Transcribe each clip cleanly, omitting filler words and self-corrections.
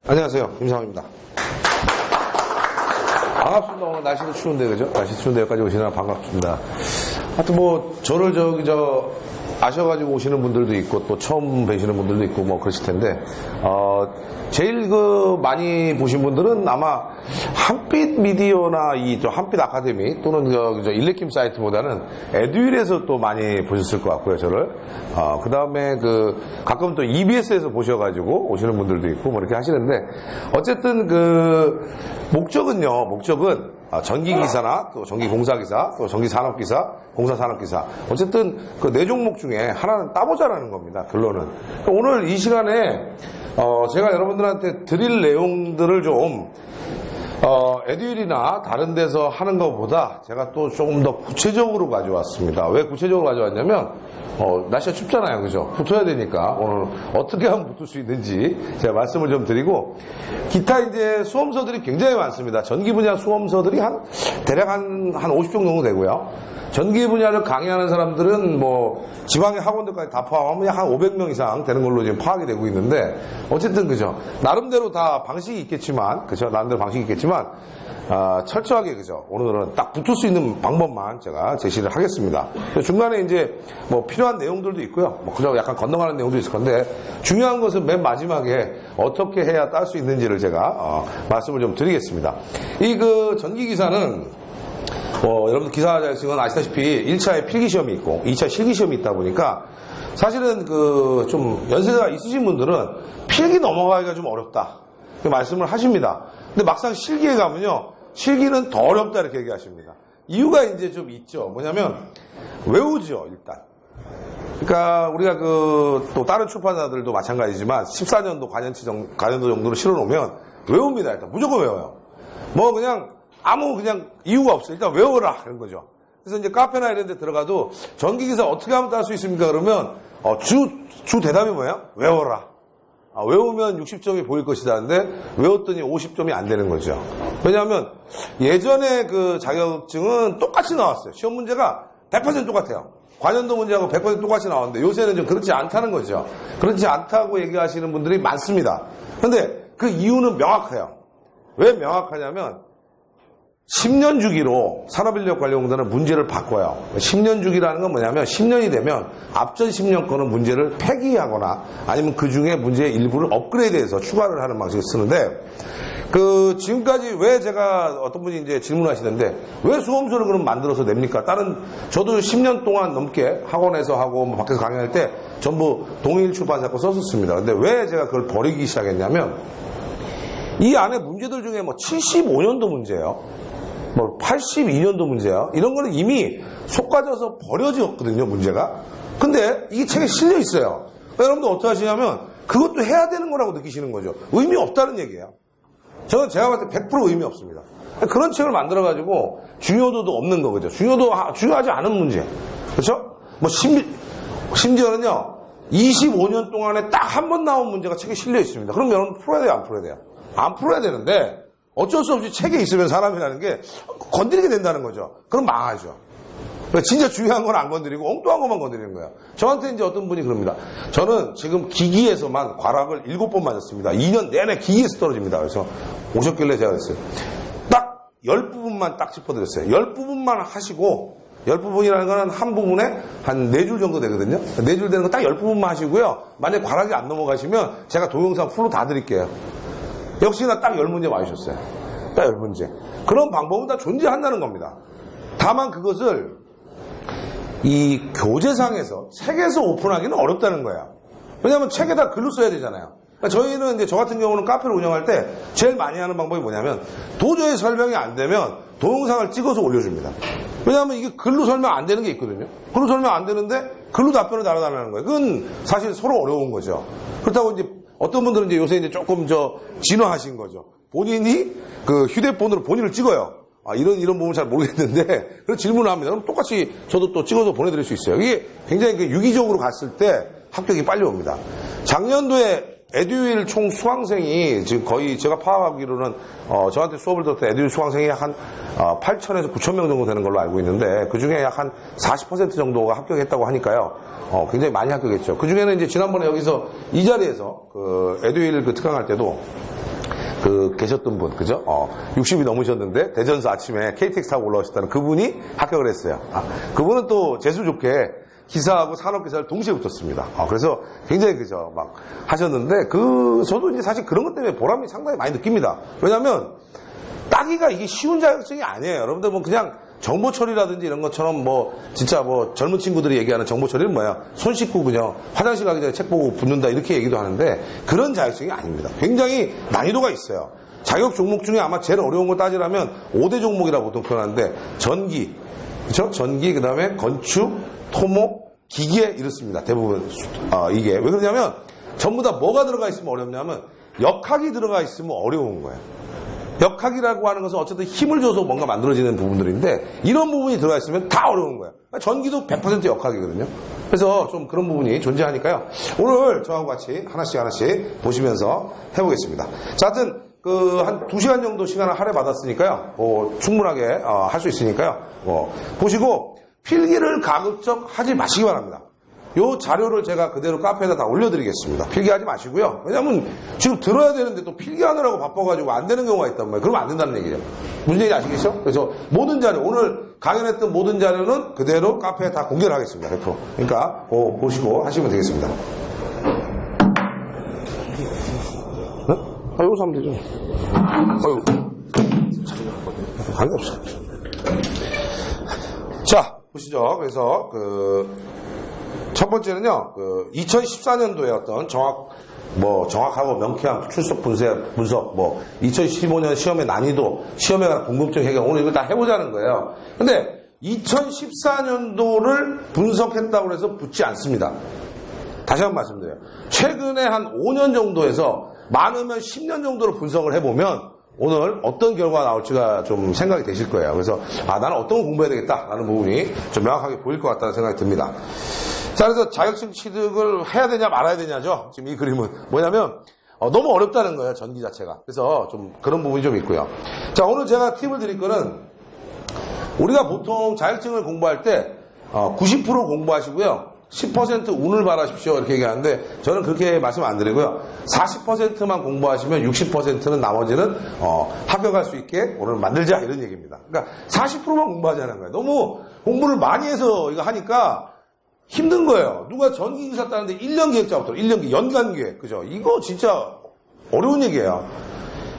안녕하세요. 김상호입니다. 반갑습니다. 오늘 날씨도 추운데, 그죠? 날씨 추운데 여기까지 오시느라 반갑습니다. 하여튼 저를 아셔가지고 오시는 분들도 있고, 또 처음 뵈시는 분들도 있고, 그러실 텐데, 제일 많이 보신 분들은 아마 한빛 미디어나 한빛 아카데미 또는 일렉킴 사이트보다는 에듀윌에서 또 많이 보셨을 것 같고요, 저를. 그 다음에 가끔 또 EBS에서 보셔가지고 오시는 분들도 있고, 이렇게 하시는데, 어쨌든 목적은 전기기사나 또 전기공사기사, 또 전기산업기사, 공사산업기사. 어쨌든 네 종목 중에 하나는 따보자라는 겁니다, 결론은. 오늘 이 시간에, 제가 여러분들한테 드릴 내용들을 좀, 에듀윌이나 다른 데서 하는 것보다 제가 또 조금 더 구체적으로 가져왔습니다. 왜 구체적으로 가져왔냐면, 날씨가 춥잖아요. 그죠? 붙어야 되니까 오늘 어떻게 하면 붙을 수 있는지 제가 말씀을 좀 드리고, 기타 이제 수험서들이 굉장히 많습니다. 전기 분야 수험서들이 대략 한 50종 정도 되고요. 전기 분야를 강의하는 사람들은 지방의 학원들까지 다 포함하면 한 500명 이상 되는 걸로 지금 파악이 되고 있는데, 어쨌든 그죠? 나름대로 다 방식이 있겠지만, 그죠? 나름대로 방식이 있겠지만, 철저하게 그죠? 오늘은 딱 붙을 수 있는 방법만 제가 제시를 하겠습니다. 중간에 이제 필요한 내용들도 있고요. 그저 약간 건너가는 내용도 있을 건데, 중요한 것은 맨 마지막에 어떻게 해야 딸 수 있는지를 제가 말씀을 좀 드리겠습니다. 이 전기기사는 여러분들 기사 자격증은 아시다시피 1차에 필기시험이 있고 2차 실기시험이 있다 보니까, 사실은 좀 연세가 있으신 분들은 필기 넘어가기가 좀 어렵다 말씀을 하십니다. 근데 막상 실기에 가면요, 실기는 더 어렵다 이렇게 얘기하십니다. 이유가 이제 좀 있죠. 뭐냐면 외우죠, 일단. 그러니까 우리가 또 다른 출판사들도 마찬가지지만 14년도 관연도 정도로 실어놓으면 외웁니다. 일단 무조건 외워요. 그냥 이유가 없어요. 일단 외워라 그런 거죠. 그래서 이제 카페나 이런 데 들어가도 전기기사 어떻게 하면 딸 수 있습니까? 그러면 주 대답이 뭐예요? 외워라. 외우면 60점이 보일 것이다 하는데 외웠더니 50점이 안 되는 거죠. 왜냐하면 예전에 자격증은 똑같이 나왔어요. 시험 문제가 100% 똑같아요. 관연도 문제하고 100% 똑같이 나왔는데 요새는 좀 그렇지 않다는 거죠. 그렇지 않다고 얘기하시는 분들이 많습니다. 그런데 그 이유는 명확해요. 왜 명확하냐면 10년 주기로 산업인력관리공단은 문제를 바꿔요. 10년 주기라는 건 뭐냐면 10년이 되면 앞전 10년 거는 문제를 폐기하거나 아니면 그 중에 문제의 일부를 업그레이드해서 추가를 하는 방식을 쓰는데, 지금까지 왜 어떤 분이 이제 질문하시는데, 왜 수험서를 그럼 만들어서 냅니까? 저도 10년 동안 넘게 학원에서 하고 밖에서 강의할 때 전부 동일 출판사 거 썼었습니다. 근데 왜 제가 그걸 버리기 시작했냐면, 이 안에 문제들 중에 75년도 문제예요. 82년도 문제야. 이런 거는 이미 속가져서 버려졌거든요, 문제가. 근데 이게 책에 실려 있어요. 그러니까 여러분들 어떻게 하시냐면, 그것도 해야 되는 거라고 느끼시는 거죠. 의미 없다는 얘기예요. 제가 봤을 때 100% 의미 없습니다. 그런 책을 만들어가지고 중요도도 없는 거죠. 중요하지 않은 문제. 그렇죠? 심지어는요, 25년 동안에 딱 한 번 나온 문제가 책에 실려 있습니다. 그럼 여러분 풀어야 돼요, 안 풀어야 돼요? 안 풀어야 되는데, 어쩔 수 없이 책에 있으면 사람이라는 게 건드리게 된다는 거죠. 그럼 망하죠. 진짜 중요한 건 안 건드리고 엉뚱한 것만 건드리는 거예요. 저한테 이제 어떤 분이 그럽니다. 저는 지금 기기에서만 과락을 7번 맞았습니다. 2년 내내 기기에서 떨어집니다. 그래서 오셨길래 제가 그랬어요. 딱 10부분만 딱 짚어드렸어요. 10부분만 하시고, 10부분이라는 거는 한 부분에 한 4줄 정도 되거든요. 4줄 되는 거 딱 10부분만 하시고요. 만약에 과락이 안 넘어가시면 제가 동영상 풀로 다 드릴게요. 역시나 딱 10문제 맞으셨어요. 딱 10문제. 그런 방법은 다 존재한다는 겁니다. 다만 그것을 이 교재상에서 책에서 오픈하기는 어렵다는 거예요. 왜냐하면 책에다 글로 써야 되잖아요. 그러니까 저희는 이제 저 같은 경우는 카페를 운영할 때 제일 많이 하는 방법이 뭐냐면, 도저히 설명이 안 되면 동영상을 찍어서 올려줍니다. 왜냐하면 이게 글로 설명 안 되는 게 있거든요. 글로 설명 안 되는데 글로 답변을 달아달라는 거예요. 그건 사실 서로 어려운 거죠. 그렇다고 이제 어떤 분들은 이제 요새 조금 진화하신 거죠. 본인이 휴대폰으로 본인을 찍어요. 이런 부분 잘 모르겠는데, 그런 질문을 합니다. 그럼 똑같이 저도 또 찍어서 보내드릴 수 있어요. 이게 굉장히 유기적으로 갔을 때 합격이 빨리 옵니다. 작년도에 에듀윌 총 수강생이 지금 거의 제가 파악하기로는 저한테 수업을 들었던 에듀윌 수강생이 한 8,000에서 9,000명 정도 되는 걸로 알고 있는데, 그 중에 약 한 40% 정도가 합격했다고 하니까요. 굉장히 많이 합격했죠. 그 중에는 이제 지난번에 여기서 이 자리에서 에듀윌 특강할 때도 계셨던 분, 그죠? 60이 넘으셨는데, 대전서 아침에 KTX 타고 올라오셨다는 그분이 합격을 했어요. 그분은 또 재수 좋게 기사하고 산업기사를 동시에 붙었습니다. 그래서 굉장히 그죠, 막 하셨는데, 저도 이제 사실 그런 것 때문에 보람이 상당히 많이 느낍니다. 왜냐면, 따기가 이게 쉬운 자격증이 아니에요. 여러분들 뭐 그냥 정보 처리라든지 이런 것처럼 진짜 젊은 친구들이 얘기하는 정보 처리는 뭐야? 손 씻고 그냥 화장실 가기 전에 책 보고 붙는다 이렇게 얘기도 하는데 그런 자격증이 아닙니다. 굉장히 난이도가 있어요. 자격 종목 중에 아마 제일 어려운 걸 따지라면 5대 종목이라고 보통 표현하는데 전기, 그렇죠? 전기, 그다음에 건축, 토목, 기계 이렇습니다. 대부분 이게 왜 그러냐면 전부 다 뭐가 들어가 있으면 어렵냐면 역학이 들어가 있으면 어려운 거예요. 역학이라고 하는 것은 어쨌든 힘을 줘서 뭔가 만들어지는 부분들인데 이런 부분이 들어가 있으면 다 어려운 거예요. 전기도 100% 역학이거든요. 그래서 좀 그런 부분이 존재하니까요. 오늘 저하고 같이 하나씩 보시면서 해보겠습니다. 자, 하여튼 한 2시간 정도 시간을 할애 받았으니까요. 충분하게 할 수 있으니까요. 보시고 필기를 가급적 하지 마시기 바랍니다. 요 자료를 제가 그대로 카페에다 다 올려드리겠습니다. 필기하지 마시고요. 왜냐면 지금 들어야 되는데 또 필기하느라고 바빠가지고 안 되는 경우가 있단 말이에요. 그러면 안 된다는 얘기죠. 무슨 얘기인지 아시겠죠? 그래서 모든 자료, 오늘 강연했던 모든 자료는 그대로 카페에 다 공개를 하겠습니다. 100%. 그러니까 보시고 하시면 되겠습니다. 여기서 하면 되죠. 관계없어. 자, 보시죠. 그래서 첫 번째는요, 2014년도에 어떤 정확하고 명쾌한 출석 분석, 2015년 시험의 난이도, 시험에 관한 궁금증 해결, 오늘 이걸 다 해보자는 거예요. 근데 2014년도를 분석했다고 해서 붙지 않습니다. 다시 한번 말씀드려요. 최근에 한 5년 정도에서 많으면 10년 정도를 분석을 해보면 오늘 어떤 결과가 나올지가 좀 생각이 되실 거예요. 그래서 나는 어떤 거 공부해야 되겠다라는 부분이 좀 명확하게 보일 것 같다는 생각이 듭니다. 자, 그래서 자격증 취득을 해야 되냐 말아야 되냐죠. 지금 이 그림은 뭐냐면 너무 어렵다는 거예요. 전기 자체가. 그래서 좀 그런 부분이 좀 있고요. 자, 오늘 제가 팁을 드릴 거는 우리가 보통 자격증을 공부할 때 90% 공부하시고요. 10% 운을 바라십시오 이렇게 얘기하는데 저는 그렇게 말씀 안 드리고요. 40%만 공부하시면 60%는 나머지는 합격할 수 있게 오늘 만들자 이런 얘기입니다. 그러니까 40%만 공부하자는 거예요. 너무 공부를 많이 해서 이거 하니까 힘든 거예요. 누가 전기기사 따는데 1년 기획자부터 1년 연간 기획, 그죠? 이거 진짜 어려운 얘기예요.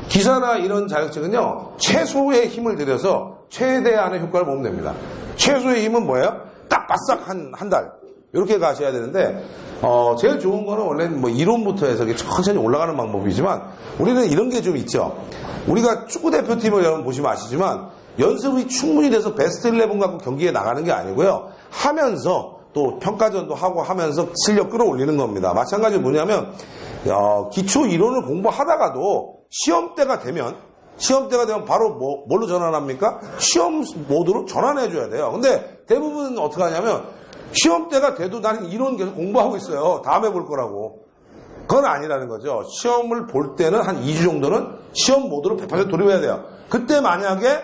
기사나 이런 자격증은요, 최소의 힘을 들여서 최대한의 효과를 보면 됩니다. 최소의 힘은 뭐예요? 딱 바싹 한 달. 이렇게 가셔야 되는데, 제일 좋은 거는 원래는 이론부터 해서 천천히 올라가는 방법이지만, 우리는 이런 게 좀 있죠. 우리가 축구대표팀을 여러분 보시면 아시지만, 연습이 충분히 돼서 베스트 11 갖고 경기에 나가는 게 아니고요. 하면서, 또 평가전도 하고 하면서 실력 끌어올리는 겁니다. 마찬가지로 뭐냐면 기초 이론을 공부하다가도 시험때가 되면 바로 뭘로 전환합니까? 시험 모드로 전환해 줘야 돼요. 근데 대부분 어떻게 하냐면 시험때가 돼도 나는 이론 계속 공부하고 있어요. 다음에 볼 거라고. 그건 아니라는 거죠. 시험을 볼 때는 한 2주 정도는 시험 모드로 100% 돌입해야 돼요. 그때 만약에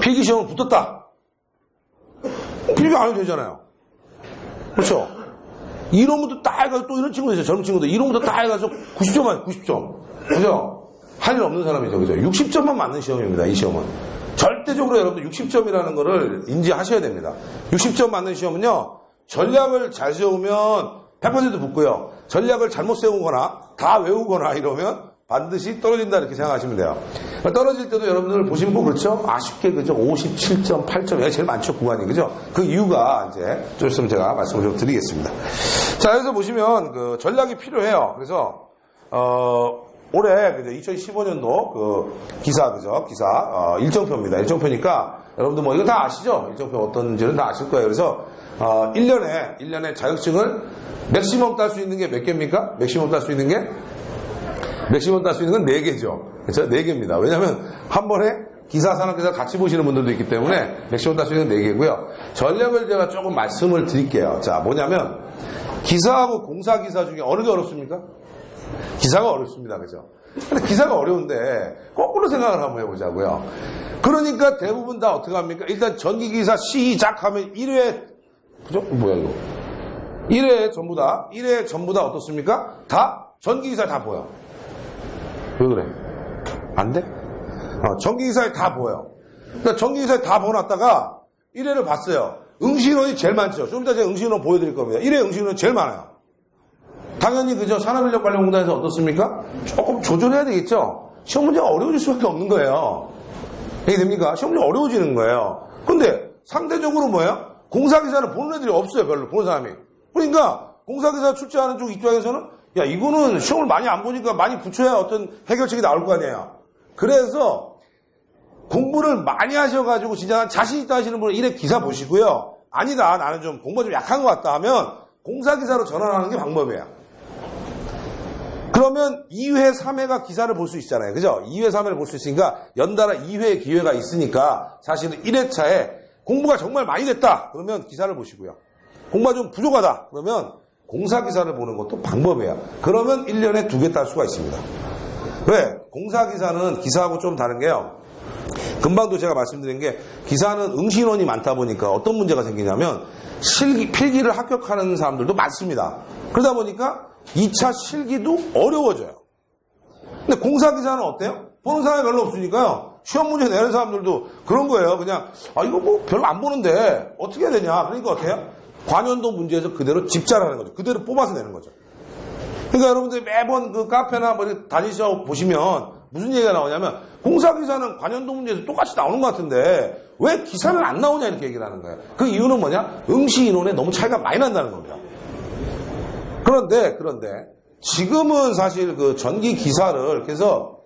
필기시험을 붙었다. 필기 안 해도 되잖아요. 그렇죠? 이론부터 딱 해가지고 또 이런 친구도 있어요. 젊은 친구들. 이론부터 딱 해가지고 90점. 그죠? 할 일 없는 사람이죠. 그죠? 60점만 맞는 시험입니다. 이 시험은. 절대적으로 여러분들 60점이라는 거를 인지하셔야 됩니다. 60점 맞는 시험은요, 전략을 잘 세우면 100% 붙고요. 전략을 잘못 세우거나 다 외우거나 이러면 반드시 떨어진다 이렇게 생각하시면 돼요. 떨어질 때도 여러분들 보시면 그렇죠? 아쉽게 그죠? 57점, 8점 이게 제일 많죠 구간이 그죠? 그 이유가 이제 좀 있으면 제가 말씀을 좀 드리겠습니다. 자, 여기서 보시면 전략이 필요해요. 그래서 올해 그죠? 2015년도 기사 그죠? 기사 일정표입니다. 일정표니까 여러분들 이거 다 아시죠? 일정표 어떤지는 다 아실 거예요. 그래서 1년에 자격증을 맥시멈 딸 수 있는 게 몇 개입니까? 맥시멈 딸 수 있는 게 4개죠. 그렇죠? 4개입니다. 왜냐하면 한 번에 기사, 산업기사 같이 보시는 분들도 있기 때문에 맥시멈 딸 수 있는 4개고요. 전략을 제가 조금 말씀을 드릴게요. 자, 뭐냐면 기사하고 공사기사 중에 어느 게 어렵습니까? 기사가 어렵습니다. 그죠? 근데 기사가 어려운데 거꾸로 생각을 한번 해보자고요. 그러니까 대부분 다 어떻게 합니까? 일단 전기기사 시작하면 1회 그죠? 뭐야 이거? 1회 전부 다 어떻습니까? 다 전기기사 다 보여. 왜 그래? 안 돼? 전기기사에 다 보여요. 그러니까 전기기사에 다 보여놨다가 1회를 봤어요. 응시인원이 제일 많죠. 좀 이따 제가 응시인원 보여드릴 겁니다. 1회 응시인원이 제일 많아요. 당연히 그저 산업인력관리공단에서 어떻습니까? 조금 조절해야 되겠죠. 시험 문제가 어려워질 수밖에 없는 거예요. 이게 됩니까? 시험 문제가 어려워지는 거예요. 근데 상대적으로 뭐예요? 공사기사를 보는 애들이 없어요. 별로 보는 사람이. 그러니까 공사기사 출제하는 쪽 입장에서는 야 이거는 시험을 많이 안 보니까 많이 붙여야 어떤 해결책이 나올 거 아니에요. 그래서 공부를 많이 하셔가지고 진짜 자신 있다 하시는 분은 1회 기사 보시고요. 아니다 나는 좀 공부가 좀 약한 것 같다 하면 공사기사로 전환하는 게 방법이에요. 그러면 2회, 3회가 기사를 볼 수 있잖아요. 그죠? 2회, 3회를 볼 수 있으니까 연달아 2회의 기회가 있으니까 사실은 1회차에 공부가 정말 많이 됐다. 그러면 기사를 보시고요. 공부가 좀 부족하다. 그러면 공사기사를 보는 것도 방법이에요. 그러면 1년에 2개 딸 수가 있습니다. 왜? 공사기사는 기사하고 좀 다른 게요. 금방도 제가 말씀드린 게 기사는 응시인원이 많다 보니까 어떤 문제가 생기냐면 필기를 합격하는 사람들도 많습니다. 그러다 보니까 2차 실기도 어려워져요. 근데 공사기사는 어때요? 보는 사람이 별로 없으니까요. 시험 문제 내는 사람들도 그런 거예요. 그냥 이거 뭐 별로 안 보는데 어떻게 해야 되냐. 그러니까 어떻게 해요? 관연도 문제에서 그대로 집자라는 거죠. 그대로 뽑아서 내는 거죠. 그러니까 여러분들 매번 그 카페나 뭐 다니셔 보시면 무슨 얘기가 나오냐면 공사기사는 관연도 문제에서 똑같이 나오는 것 같은데 왜 기사는 안 나오냐 이렇게 얘기를 하는 거예요. 그 이유는 뭐냐? 응시 인원에 너무 차이가 많이 난다는 겁니다. 그런데 지금은 사실 그 전기 기사를 그래서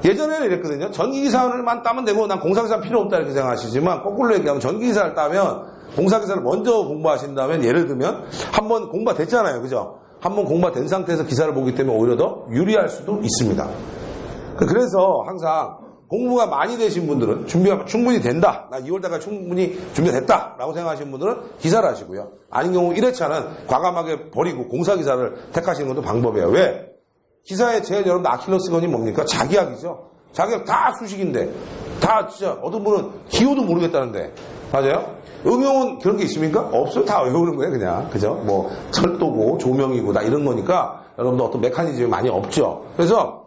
예전에는 이랬거든요. 전기 기사를만 따면 되고 난 공사기사 필요 없다 이렇게 생각하시지만 거꾸로 얘기하면 전기 기사를 따면 공사기사를 먼저 공부하신다면 예를 들면 한번 공부가 됐잖아요. 그죠? 한번 공부가 된 상태에서 기사를 보기 때문에 오히려 더 유리할 수도 있습니다. 그래서 항상 공부가 많이 되신 분들은 준비가 충분히 된다. 나 2월달까지 충분히 준비가 됐다. 라고 생각하시는 분들은 기사를 하시고요. 아닌 경우 1회차는 과감하게 버리고 공사기사를 택하시는 것도 방법이에요. 왜? 기사의 제일 여러분들 아킬레스건이 뭡니까? 자기학이죠. 자기학 다 수식인데 다 진짜 어떤 분은 기호도 모르겠다는데 맞아요? 응용은 그런 게 있습니까? 없어요. 다 외우는 거예요 그냥. 그죠? 뭐 철도고 조명이고 다 이런 거니까 여러분들 어떤 메커니즘이 많이 없죠. 그래서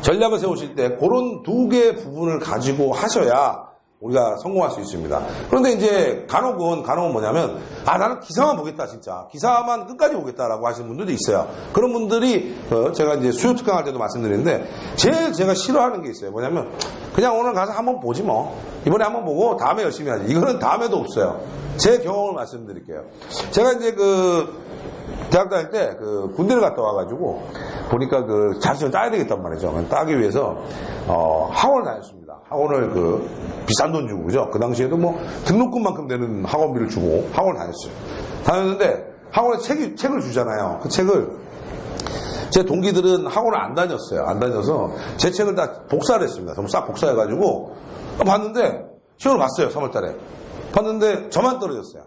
전략을 세우실 때 그런 2개의 부분을 가지고 하셔야 우리가 성공할 수 있습니다. 그런데 이제 간혹은 뭐냐면 나는 기사만 보겠다 진짜 기사만 끝까지 보겠다라고 하시는 분들도 있어요. 그런 분들이 제가 이제 수요 특강할 때도 말씀드리는데 제일 제가 싫어하는 게 있어요. 뭐냐면 그냥 오늘 가서 한번 보지 뭐 이번에 한번 보고 다음에 열심히 하지. 이거는 다음에도 없어요. 제 경험을 말씀드릴게요. 제가 이제 대학 다닐 때 군대를 갔다 와가지고 보니까 자격증을 따야 되겠단 말이죠. 따기 위해서 학원을 다녔습니다. 학원을 비싼 돈 주고 그죠? 그 당시에도 뭐 등록금만큼 되는 학원비를 주고 학원을 다녔어요. 다녔는데 학원에 책을 주잖아요. 그 책을 제 동기들은 학원을 안 다녔어요. 안 다녀서 제 책을 다 복사를 했습니다. 전부 싹 복사해가지고 봤는데 시험을 봤어요. 3월달에 봤는데 저만 떨어졌어요.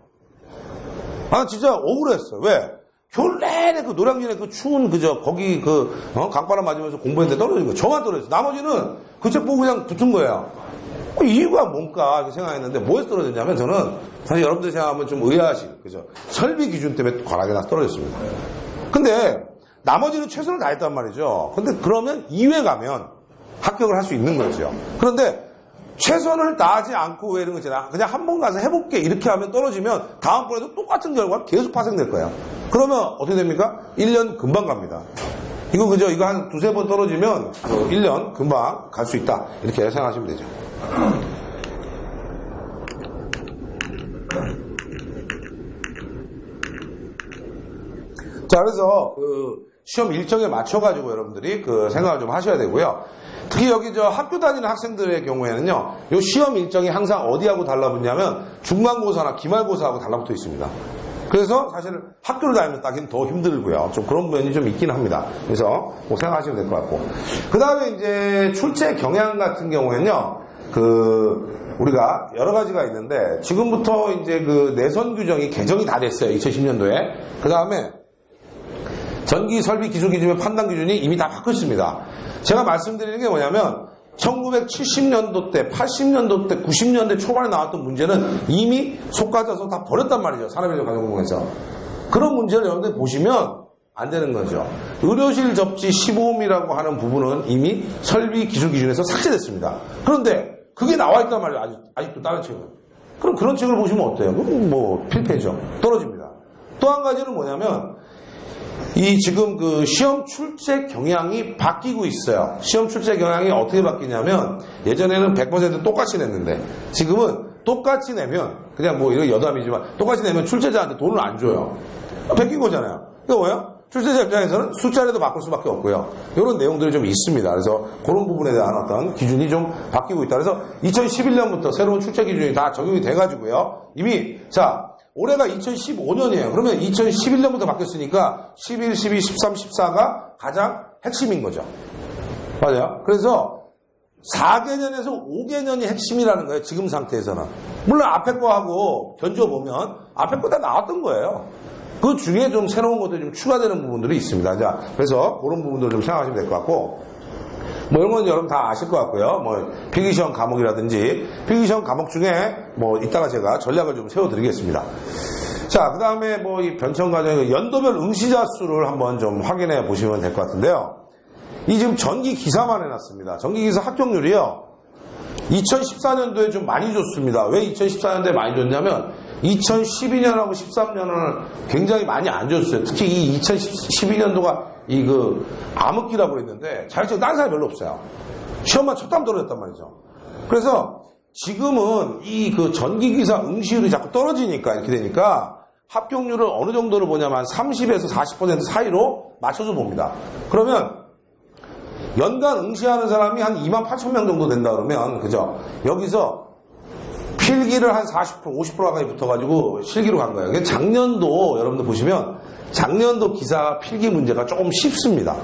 진짜 억울했어요. 왜? 겨울 내내 노량진에 추운 거기 강바람 맞으면서 공부했는데 떨어진 거예요. 저만 떨어졌어요. 나머지는 그 책 보고 그냥 붙은 거예요. 이유가 뭔가 이렇게 생각했는데 뭐에서 떨어졌냐면 저는 사실 여러분들이 생각하면 좀 의아하실 그죠? 설비 기준 때문에 과락에 나서 떨어졌습니다. 근데 나머지는 최선을 다했단 말이죠. 근데 그러면 2회 가면 합격을 할 수 있는 거죠. 그런데 최선을 다하지 않고 왜 이런 거 있잖아. 그냥 한 번 가서 해볼게 이렇게 하면 떨어지면 다음번에도 똑같은 결과가 계속 파생될 거예요. 그러면 어떻게 됩니까? 1년 금방 갑니다. 이거 그죠? 이거 한 2-3번 떨어지면 1년 금방 갈 수 있다. 이렇게 생각하시면 되죠. 자, 그래서 시험 일정에 맞춰가지고 여러분들이 생각을 좀 하셔야 되고요. 특히 여기 학교 다니는 학생들의 경우에는요, 요 시험 일정이 항상 어디하고 달라붙냐면 중간고사나 기말고사하고 달라붙어 있습니다. 그래서 사실 학교를 다니면 따기는 더 힘들고요. 좀 그런 면이 좀 있긴 합니다. 그래서 생각하시면 될 것 같고. 그 다음에 이제 출제 경향 같은 경우에는요, 우리가 여러 가지가 있는데, 지금부터 이제 내선 규정이 개정이 다 됐어요. 2010년도에. 그 다음에 전기 설비 기술 기준의 판단 기준이 이미 다 바뀌었습니다. 제가 말씀드리는 게 뭐냐면 1970년도 때, 80년도 때, 90년대 초반에 나왔던 문제는 이미 속가져서 다 버렸단 말이죠. 산업인력 가정공에서. 그런 문제를 여러분들 보시면 안 되는 거죠. 의료실 접지 15mm라고 하는 부분은 이미 설비 기술 기준에서 삭제됐습니다. 그런데 그게 나와 있단 말이에요. 아직도 다른 책은. 그럼 그런 책을 보시면 어때요? 그럼 뭐 필패죠. 떨어집니다. 또 한 가지는 뭐냐면 이 지금 그 시험 출제 경향이 바뀌고 있어요. 시험 출제 경향이 어떻게 바뀌냐면 예전에는 100% 똑같이 냈는데 지금은 똑같이 내면 그냥 뭐 이런 여담이지만 똑같이 내면 출제자한테 돈을 안 줘요. 바뀐 거잖아요. 이거 뭐예요? 출제자 입장에서는 숫자라도 바꿀 수밖에 없고요. 이런 내용들이 좀 있습니다. 그래서 그런 부분에 대한 어떤 기준이 좀 바뀌고 있다. 그래서 2011년부터 새로운 출제 기준이 다 적용이 돼가지고요. 이미 자 올해가 2015년이에요. 그러면 2011년부터 바뀌었으니까 11, 12, 13, 14가 가장 핵심인 거죠. 맞아요. 그래서 4개년에서 5개년이 핵심이라는 거예요. 지금 상태에서는. 물론 앞에 거하고 견줘보면 앞에 거 다 나왔던 거예요. 그 중에 좀 새로운 것들이 좀 추가되는 부분들이 있습니다. 자, 그래서 그런 부분들을 좀 생각하시면 될 것 같고, 뭐 이런 건 여러분 다 아실 것 같고요. 뭐 필기시험 과목이라든지 필기시험 과목 중에 뭐 이따가 제가 전략을 좀 세워드리겠습니다. 자, 그 다음에 뭐 이 변청 과정의 연도별 응시자 수를 한번 좀 확인해 보시면 될 것 같은데요. 이 지금 전기 기사만 해놨습니다. 전기 기사 합격률이요. 2014년도에 좀 많이 줬습니다. 왜 2014년도에 많이 줬냐면 2012년하고 13년을 굉장히 많이 안 줬어요. 특히 이 2012년도가 이 그 암흑기라고 그랬는데 자격증 딴 사람이 별로 없어요. 시험만 첫담 떨어졌단 말이죠. 그래서 지금은 이 그 전기기사 응시율이 자꾸 떨어지니까 이렇게 되니까 합격률을 어느 정도로 보냐면 30에서 40% 사이로 맞춰서 봅니다. 그러면 연간 응시하는 사람이 한 28,000명 정도 된다 그러면 그죠? 여기서 필기를 한 40%, 50% 가까이 붙어가지고 실기로 간 거예요. 작년도 여러분들 보시면 작년도 기사 필기 문제가 조금 쉽습니다.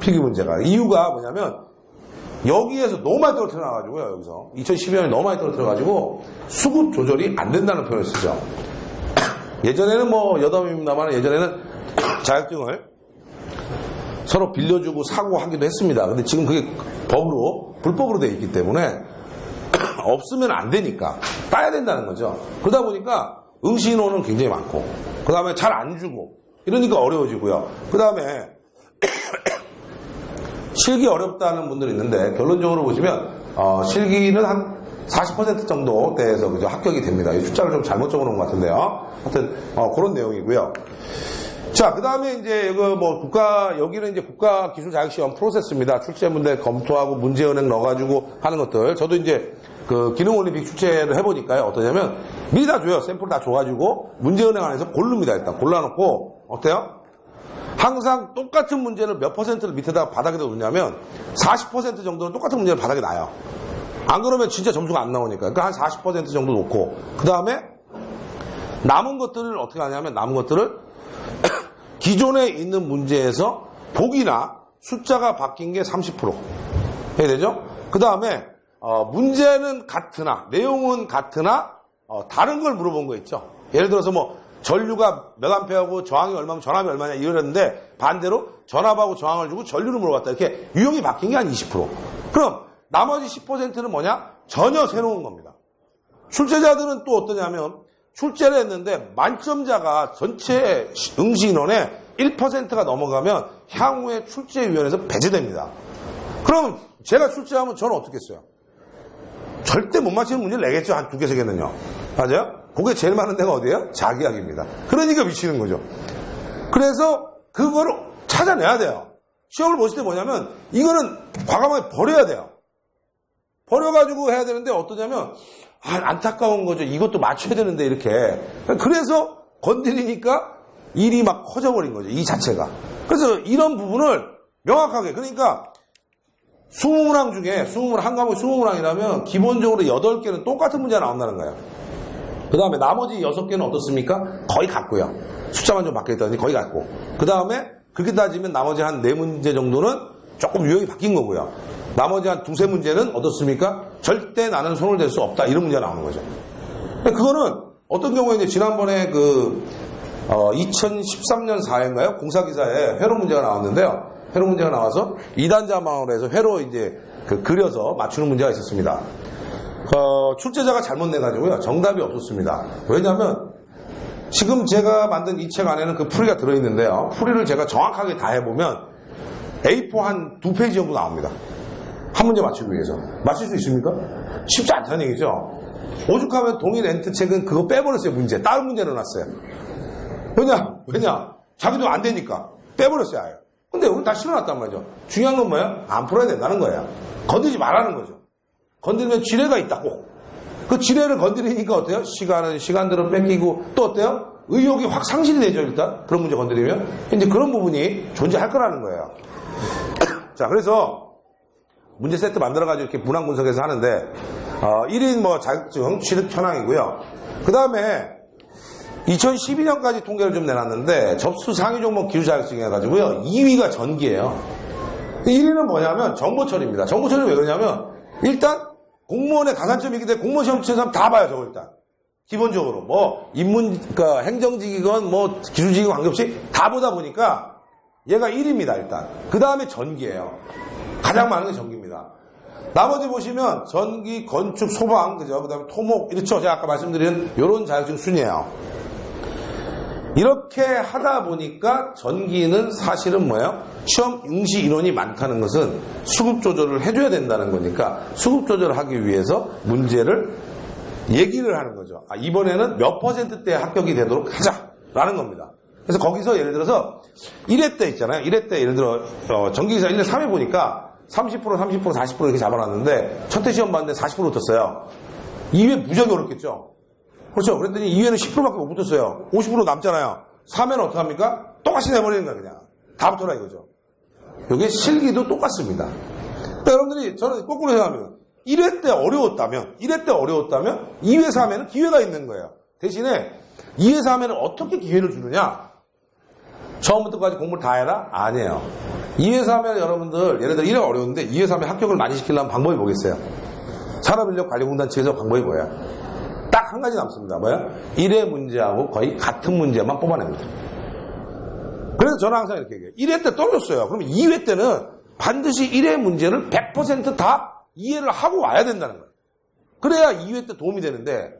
필기 문제가. 이유가 뭐냐면 여기에서 너무 많이 떨어뜨려가지고요. 여기서 2012년에 너무 많이 떨어뜨려가지고 수급 조절이 안 된다는 표현을 쓰죠. 예전에는 뭐 여담입니다만 예전에는 자격증을 서로 빌려주고 사고 하기도 했습니다. 근데 지금 그게 법으로 불법으로 되어 있기 때문에 없으면 안 되니까 따야 된다는 거죠. 그러다 보니까 응시 인원은 굉장히 많고 그 다음에 잘 안 주고 이러니까 어려워지고요. 그 다음에 실기 어렵다는 분들이 있는데 결론적으로 보시면 실기는 한 40% 정도대에서 그죠 합격이 됩니다. 이 숫자를 좀 잘못 적어놓은 것 같은데요. 하여튼 그런 내용이고요. 자, 그 다음에 이제 이거 뭐 여기는 이제 국가 기술 자격시험 프로세스입니다. 출제문제 검토하고 문제은행 넣어가지고 하는 것들. 저도 이제 그 기능올림픽 출제를 해보니까요. 어떠냐면 미리 다 줘요. 샘플 다 줘가지고 문제은행 안에서 고릅니다. 일단 골라놓고 어때요? 항상 똑같은 문제를 몇 퍼센트를 밑에다가 바닥에다 놓냐면 40% 정도는 똑같은 문제를 바닥에 놔요. 안 그러면 진짜 점수가 안 나오니까. 그러니까 한 40% 정도 놓고 그 다음에 남은 것들을 어떻게 하냐면 남은 것들을 기존에 있는 문제에서 보기나 숫자가 바뀐 게 30% 해야 되죠? 그 다음에 문제는 같으나 내용은 같으나 다른 걸 물어본 거 있죠. 예를 들어서 뭐 전류가 몇 암페어하고 저항이 얼마면 전압이 얼마냐 이러는데 반대로 전압하고 저항을 주고 전류를 물어봤다. 이렇게 유형이 바뀐 게 한 20%. 그럼 나머지 10%는 뭐냐? 전혀 새로운 겁니다. 출제자들은 또 어떠냐면 출제를 했는데 만점자가 전체 응시 인원의 1%가 넘어가면 향후에 출제위원회에서 배제됩니다. 그럼 제가 출제하면 저는 어떻게 했어요? 절대 못 맞히는 문제를 내겠죠. 한 2개, 3개는요. 맞아요? 그게 제일 많은 데가 어디예요? 자기학입니다. 그러니까 미치는 거죠. 그래서 그거를 찾아내야 돼요. 시험을 보실 때 뭐냐면 이거는 과감하게 버려야 돼요. 버려가지고 해야 되는데 어떠냐면 안타까운 거죠. 이것도 맞춰야 되는데 이렇게. 그래서 건드리니까 일이 막 커져버린 거죠. 이 자체가. 그래서 이런 부분을 명확하게 그러니까 20문항 중에 한 과목에 20문항이라면 기본적으로 8개는 똑같은 문제가 나온다는 거예요. 그 다음에 나머지 6개는 어떻습니까? 거의 같고요. 숫자만 좀 바뀌었다든지 거의 같고. 그 다음에 그렇게 따지면 나머지 한 4문제 정도는 조금 유형이 바뀐 거고요. 나머지 한 2-3문제는 어떻습니까? 절대 나는 손을 댈 수 없다. 이런 문제가 나오는 거죠. 그거는 어떤 경우에 이제 지난번에 2013년 4회인가요? 공사기사에 회로 문제가 나왔는데요. 회로 문제가 나와서 2단자망으로 해서 회로 이제 그려서 맞추는 문제가 있었습니다. 출제자가 잘못 내가지고요. 정답이 없었습니다. 왜냐하면 지금 제가 만든 이 책 안에는 그 풀이가 들어있는데요. 풀이를 제가 정확하게 다 해보면 A4 한 2페이지 정도 나옵니다. 한 문제 맞추기 위해서. 맞출 수 있습니까? 쉽지 않다는 얘기죠. 오죽하면 동일 엔트책은 그거 빼버렸어요, 문제. 다른 문제 넣어놨어요. 왜냐? 자기도 안 되니까. 빼버렸어요, 아예. 근데 여기 다 실어놨단 말이죠. 중요한 건 뭐예요? 안 풀어야 된다는 거예요. 건드리지 말라는 거죠. 건드리면 지뢰가 있다고. 그 지뢰를 건드리니까 어때요? 시간들은 뺏기고, 또 어때요? 의욕이 확 상실이 되죠, 일단. 그런 문제 건드리면. 이제 그런 부분이 존재할 거라는 거예요. 자, 그래서 문제 세트 만들어가지고 이렇게 문항 분석해서 하는데, 1인 뭐 자격증 취득 현황이고요. 그 다음에 2012년까지 통계를 좀 내놨는데, 접수 상위 종목 기술 자격증 해가지고요. 2위가 전기예요. 1위는 뭐냐면 정보처리입니다. 정보처리는 왜 그러냐면, 일단 공무원의 가산점이기 때문에 공무원 시험 치는 사람 다 봐요, 저거 일단. 기본적으로. 뭐, 그러니까 행정직이건 뭐, 기술직이건 관계없이 다 보다 보니까 얘가 1위입니다, 일단. 그 다음에 전기예요. 가장 많은 게 전기입니다. 나머지 보시면 전기, 건축, 소방, 그죠? 그 다음에 토목, 이렇죠. 제가 아까 말씀드린 이런 자격증 순이에요. 이렇게 하다 보니까 전기는 사실은 뭐예요? 시험 응시 인원이 많다는 것은 수급 조절을 해줘야 된다는 거니까 수급 조절을 하기 위해서 문제를 얘기를 하는 거죠. 이번에는 몇 %대 합격이 되도록 하자라는 겁니다. 그래서 거기서 예를 들어서 1회 때 있잖아요. 1회 때 예를 들어 전기기사 1회 3회 보니까 30%, 40% 이렇게 잡아놨는데 첫 회 시험 봤는데 40% 붙었어요. 2회 무지하게 어렵겠죠. 그렇죠. 그랬더니 2회는 10%밖에 못 붙었어요. 50% 남잖아요. 3회는 어떡합니까? 똑같이 내버리는 거야, 그냥. 다 붙어라 이거죠. 이게 실기도 똑같습니다. 그러니까 여러분들이 저는 거꾸로 생각합니다. 1회 때 어려웠다면 2회, 3회는 기회가 있는 거예요. 대신에 2회, 3회는 어떻게 기회를 주느냐? 처음부터까지 공부를 다 해라? 아니에요. 2회, 3회는 여러분들, 예를 들어 1회가 어려운데 2회, 3회 합격을 많이 시키려면 방법이 뭐겠어요? 산업인력관리공단 측에서 방법이 뭐예요? 딱 한 가지 남습니다. 뭐야? 1회 문제하고 거의 같은 문제만 뽑아냅니다. 그래서 저는 항상 이렇게 얘기해요. 1회 때 떨어졌어요. 그러면 2회 때는 반드시 1회 문제를 100% 다 이해를 하고 와야 된다는 거예요. 그래야 2회 때 도움이 되는데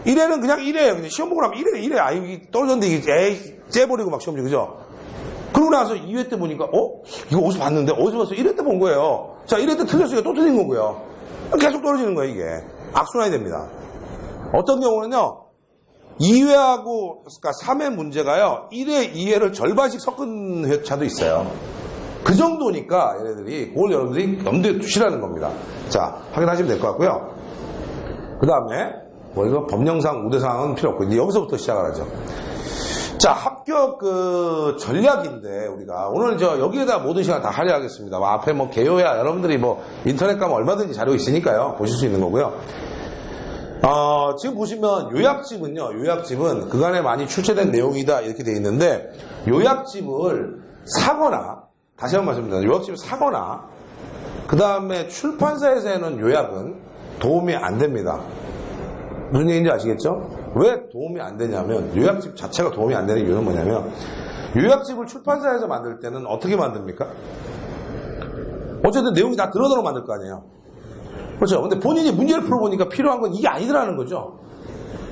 1회는 그냥 1회예요. 그냥 시험 보고 나면 1회. 이게 떨어졌는데 이게 째버리고 막 시험 보지, 그죠? 그러고 나서 2회 때 보니까 이거 어디서 봤는데? 어디서 봤어? 1회 때 본 거예요. 자, 1회 때 틀렸으니까 또 틀린 거고요. 계속 떨어지는 거예요, 이게. 악순환이 됩니다. 어떤 경우는요, 2회하고, 그러니까 3회 문제가요, 1회, 2회를 절반씩 섞은 회차도 있어요. 그 정도니까, 얘네들이, 그걸 여러분들이 염두에 두시라는 겁니다. 자, 확인하시면 될 것 같고요. 그 다음에, 이거 법령상 우대사항은 필요 없고, 이제 여기서부터 시작을 하죠. 자, 합격 전략인데, 우리가, 오늘 여기에다 모든 시간 다 할애하겠습니다. 앞에 개요야, 여러분들이 인터넷 가면 얼마든지 자료 있으니까요. 보실 수 있는 거고요. 지금 보시면 요약집은 그간에 많이 출제된 내용이다 이렇게 되어 있는데 요약집을 사거나 다시 한번 말씀드립니다. 요약집을 사거나 그 다음에 출판사에서 해놓은 요약은 도움이 안 됩니다. 무슨 얘기인지 아시겠죠? 왜 도움이 안 되냐면 요약집 자체가 도움이 안 되는 이유는 뭐냐면 요약집을 출판사에서 만들 때는 어떻게 만듭니까? 어쨌든 내용이 다 들어들어 만들 거 아니에요. 그렇죠. 근데 본인이 문제를 풀어보니까 필요한 건 이게 아니더라는 거죠.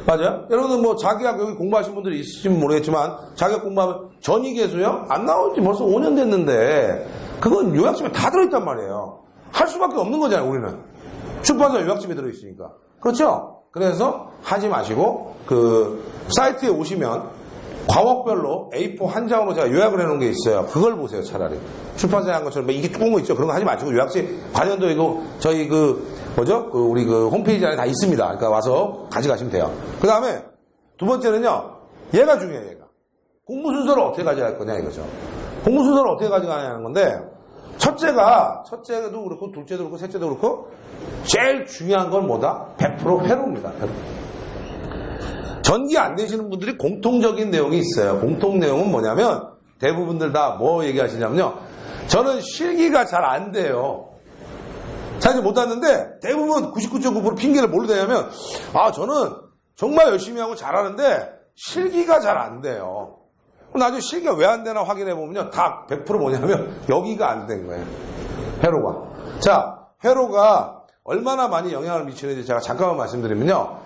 맞아요? 여러분은 자기학 여기 공부하신 분들이 있으시면 모르겠지만 자기학 공부하면 전위계수요? 안 나온 지 벌써 5년 됐는데 그건 요약집에 다 들어있단 말이에요. 할 수밖에 없는 거잖아요, 우리는. 출판사 요약집에 들어있으니까. 그렇죠? 그래서 하지 마시고 사이트에 오시면 과목별로 A4 한 장으로 제가 요약을 해놓은 게 있어요. 그걸 보세요, 차라리. 출판사에 한 것처럼 이게 조금 거 있죠. 그런 거 하지 마시고 요약집 관련도 이거 저희 우리 홈페이지 안에 다 있습니다. 그러니까 와서 가져가시면 돼요. 그 다음에 두 번째는요, 얘가 중요해요, 얘가. 공부 순서를 어떻게 가져갈 거냐 이거죠. 공부 순서를 어떻게 가져가냐는 건데, 첫째도 그렇고, 둘째도 그렇고, 셋째도 그렇고, 제일 중요한 건 뭐다? 100% 회로입니다, 회로. 전기 안 되시는 분들이 공통적인 내용이 있어요. 공통 내용은 뭐냐면 대부분들 다 뭐 얘기하시냐면요. 저는 실기가 잘 안 돼요. 잘 못하는데 대부분 99.9% 핑계를 뭘로 대냐면 저는 정말 열심히 하고 잘하는데 실기가 잘 안 돼요. 나중에 실기가 왜 안 되나 확인해 보면요. 다 100% 뭐냐면 여기가 안 된 거예요. 회로가. 자, 회로가 얼마나 많이 영향을 미치는지 제가 잠깐만 말씀드리면요.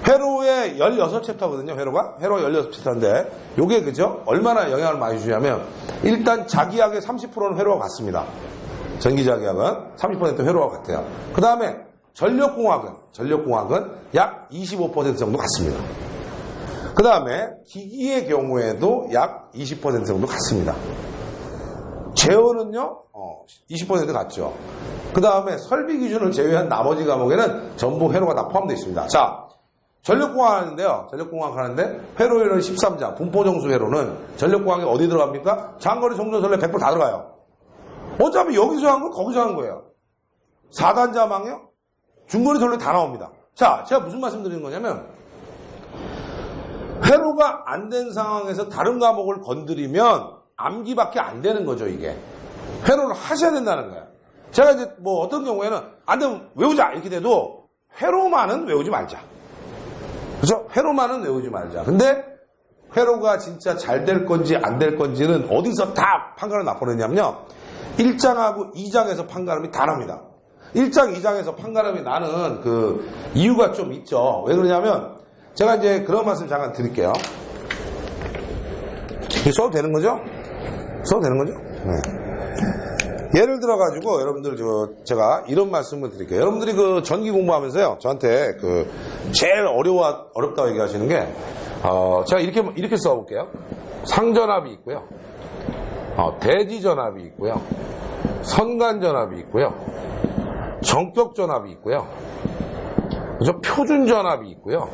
회로의 16챕터거든요, 회로가. 회로가 16챕터인데, 요게 그죠? 얼마나 영향을 많이 주냐면, 일단 자기약의 30%는 회로와 같습니다. 전기자기약은 30% 회로와 같아요. 그 다음에 전력공학은 약 25% 정도 같습니다. 그 다음에 기기의 경우에도 약 20% 정도 같습니다. 제어는요, 20% 같죠. 그 다음에 설비 기준을 제외한 나머지 과목에는 전부 회로가 다 포함되어 있습니다. 자, 전력공학 하는데요. 전력공학 하는데 회로에는 13장, 분포정수 회로는 전력공학에 어디 들어갑니까? 장거리 송전선례 100% 다 들어가요. 어차피 여기서 한 건 거기서 한 거예요. 4단자망이요? 중거리 전례 다 나옵니다. 자, 제가 무슨 말씀 드리는 거냐면 회로가 안 된 상황에서 다른 과목을 건드리면 암기밖에 안 되는 거죠, 이게. 회로를 하셔야 된다는 거예요. 제가 이제 뭐 어떤 경우에는 안 되면 외우자 이렇게 돼도 회로만은 외우지 말자. 그렇죠? 회로만은 외우지 말자. 근데 회로가 진짜 잘 될 건지 안 될 건지는 어디서 다 판가름을 나버렸냐면요. 1장하고 2장에서 판가름이 다 납니다. 1장, 2장에서 판가름이 나는 그 이유가 좀 있죠. 왜 그러냐면 제가 이제 그런 말씀 잠깐 드릴게요. 써도 되는 거죠? 써도 되는 거죠? 네. 예를 들어가지고 여러분들 제가 이런 말씀을 드릴게요. 여러분들이 그 전기 공부하면서요, 저한테 그 제일 어렵다고 얘기하시는 게, 제가 이렇게 써볼게요. 상전압이 있고요. 대지전압이 있고요. 선간전압이 있고요. 전격전압이 있고요. 그죠? 표준전압이 있고요.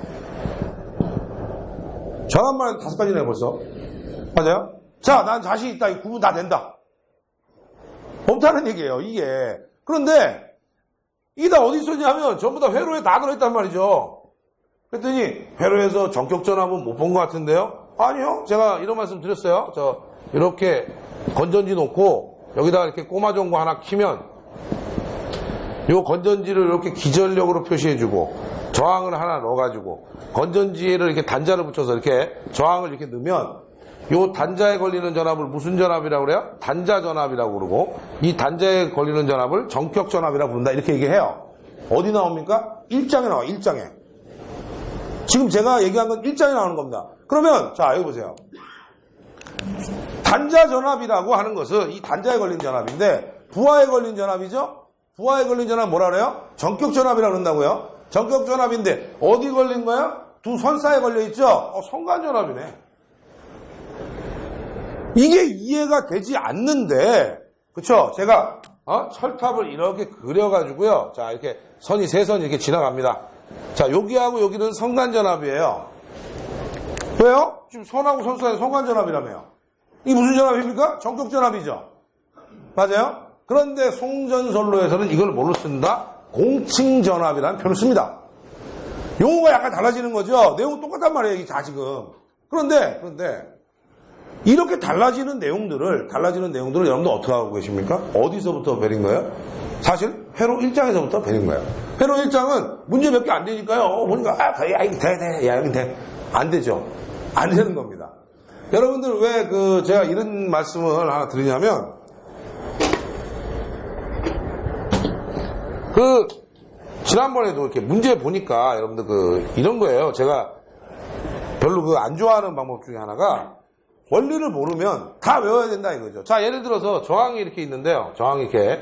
전압만 5가지네요, 벌써. 맞아요? 자, 난 자신 있다. 이 구분 다 된다. 없다는 얘기예요, 이게. 그런데, 이게 다 어디 있었냐면, 전부 다 회로에 다 들어있단 말이죠. 그랬더니, 회로에서 전격전압은 못 본 것 같은데요? 아니요. 제가 이런 말씀 드렸어요. 이렇게 건전지 놓고, 여기다가 이렇게 꼬마종고 하나 키면, 요 건전지를 이렇게 기전력으로 표시해주고, 저항을 하나 넣어가지고, 건전지를 이렇게 단자를 붙여서 이렇게 저항을 이렇게 넣으면, 요 단자에 걸리는 전압을 무슨 전압이라고 그래요? 단자 전압이라고 그러고, 이 단자에 걸리는 전압을 전격 전압이라고 부른다. 이렇게 얘기해요. 어디 나옵니까? 1장에 나와요, 1장에. 지금 제가 얘기한 건 1장에 나오는 겁니다. 그러면, 자, 여기 보세요. 단자 전압이라고 하는 것은 이 단자에 걸린 전압인데, 부하에 걸린 전압이죠? 부하에 걸린 전압 뭐라 그래요? 전격 전압이라고 그런다고요? 전격 전압인데, 어디 걸린 거야? 두 선 사이에 걸려있죠? 선간 전압이네. 이게 이해가 되지 않는데, 그쵸? 제가, 철탑을 이렇게 그려가지고요. 자, 이렇게 선이, 세 선이 이렇게 지나갑니다. 자, 여기하고 여기는 선간전압이에요. 왜요? 지금 선하고 선 사이에 선간전압이라며요. 이게 무슨 전압입니까? 전격전압이죠. 맞아요? 그런데 송전선로에서는 이걸 뭘로 쓴다? 공칭전압이라는 표현을 씁니다. 용어가 약간 달라지는 거죠? 내용은 똑같단 말이에요, 이게 다 지금. 그런데, 이렇게 달라지는 내용들을 여러분들 어떻게 하고 계십니까? 어디서부터 배린 거예요? 사실 회로 1장에서부터 배린 거예요. 회로 1장은 문제 몇 개 안 되니까요. 보니까 여기 돼. 안 되죠. 안 되는 겁니다. 여러분들 왜 제가 이런 말씀을 하나 드리냐면 지난번에도 이렇게 문제 보니까 여러분들 이런 거예요. 제가 별로 안 좋아하는 방법 중에 하나가 원리를 모르면 다 외워야 된다 이거죠. 자, 예를 들어서 저항이 이렇게 있는데요. 저항이 이렇게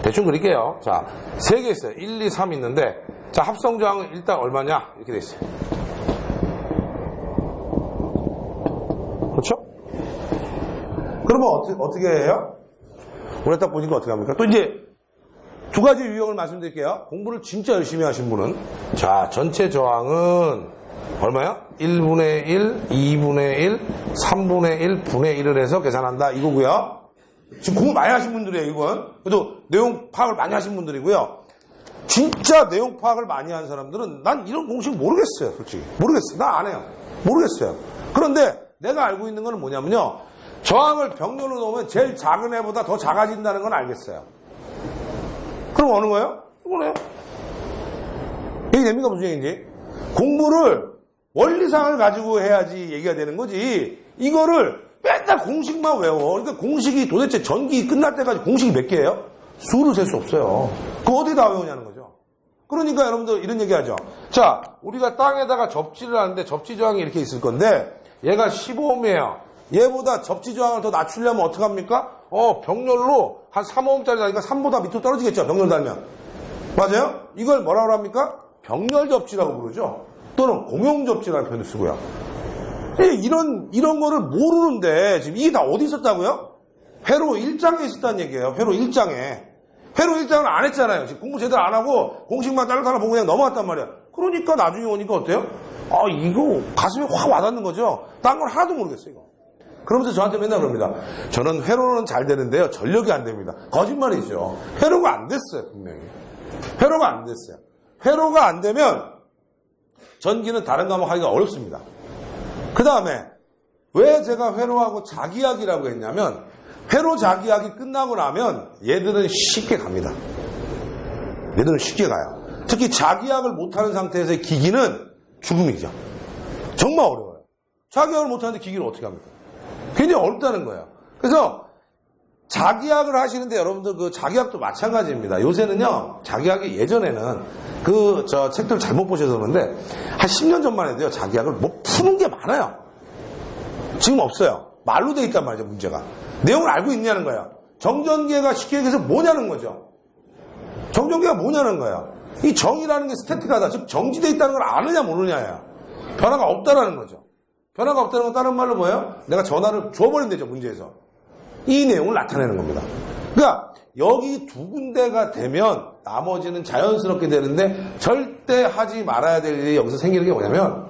대충 그릴게요. 자, 3개 있어요. 1, 2, 3 있는데, 자, 합성 저항은 일단 얼마냐? 이렇게 돼 있어요. 그렇죠? 그러면 어떻게 해요? 오늘 딱 보니까 어떻게 합니까? 또 이제 2가지 유형을 말씀드릴게요. 공부를 진짜 열심히 하신 분은, 자, 전체 저항은 얼마야? 1분의 1, 2분의 1, 3분의 1, 분의 1을 해서 계산한다. 이거고요. 지금 공부 많이 하신 분들이에요, 이건. 그래도 내용 파악을 많이 하신 분들이고요. 진짜 내용 파악을 많이 한 사람들은 난 이런 공식 모르겠어요, 솔직히. 모르겠어요. 나 안 해요. 모르겠어요. 그런데 내가 알고 있는 건 뭐냐면요. 저항을 병렬로 놓으면 제일 작은 애보다 더 작아진다는 건 알겠어요. 그럼 어느 거예요? 이거네요. 얘기 됩니까? 무슨 얘기인지? 공부를 원리상을 가지고 해야지 얘기가 되는 거지. 이거를 맨날 공식만 외워. 그러니까 공식이 도대체 전기 끝날 때까지 공식이 몇 개예요? 수를 셀 수 없어요. 그거 어디다 외우냐는 거죠. 그러니까 여러분들 이런 얘기 하죠. 자, 우리가 땅에다가 접지를 하는데 접지 저항이 이렇게 있을 건데 얘가 15ohm예요. 얘보다 접지 저항을 더 낮추려면 어떡합니까? 병렬로 한 3ohm짜리 다니까 3보다 밑으로 떨어지겠죠. 병렬 달면. 맞아요? 이걸 뭐라고 합니까? 병렬 접지라고 부르죠. 또는 공용 접지라는 표현을 쓰고요. 이런 거를 모르는데 지금 이게 다 어디 있었다고요? 회로 1장에 있었다는 얘기예요. 회로 1장에. 회로 1장을 안 했잖아요. 지금 공부 제대로 안 하고 공식만 따로따로 보고 그냥 넘어갔단 말이야. 그러니까 나중에 오니까 어때요? 이거 가슴에 확 와닿는 거죠. 딴 건 하나도 모르겠어요, 이거. 그러면서 저한테 맨날 그럽니다. 저는 회로는 잘 되는데요. 전력이 안 됩니다. 거짓말이죠. 회로가 안 됐어요, 분명히. 회로가 안 됐어요. 회로가 안 되면 전기는 다른 과목 하기가 어렵습니다. 그 다음에 왜 제가 회로하고 자기약이라고 했냐면 회로 자기약이 끝나고 나면 얘들은 쉽게 갑니다. 얘들은 쉽게 가요. 특히 자기약을 못하는 상태에서의 기기는 죽음이죠. 정말 어려워요. 자기약을 못하는데 기기를 어떻게 합니까? 굉장히 어렵다는 거예요. 그래서 자기약을 하시는데 여러분들 그 자기약도 마찬가지입니다. 요새는요, 자기약이 예전에는 책들 잘못 보셔서 그러는데 한 10년 전만 해도요, 자기약을 뭐 푸는 게 많아요. 지금 없어요. 말로 돼 있단 말이죠, 문제가. 내용을 알고 있냐는 거예요. 정전기가 쉽게 얘기해서 뭐냐는 거죠. 정전기가 뭐냐는 거예요. 이 정이라는 게 스태틱하다. 즉, 정지되어 있다는 걸 아느냐, 모르냐예요. 변화가 없다라는 거죠. 변화가 없다는 건 다른 말로 뭐예요? 내가 전화를 줘버리면 되죠, 문제에서. 이 내용을 나타내는 겁니다. 그러니까, 여기 두 군데가 되면 나머지는 자연스럽게 되는데, 절대 하지 말아야 될 일이 여기서 생기는 게 뭐냐면,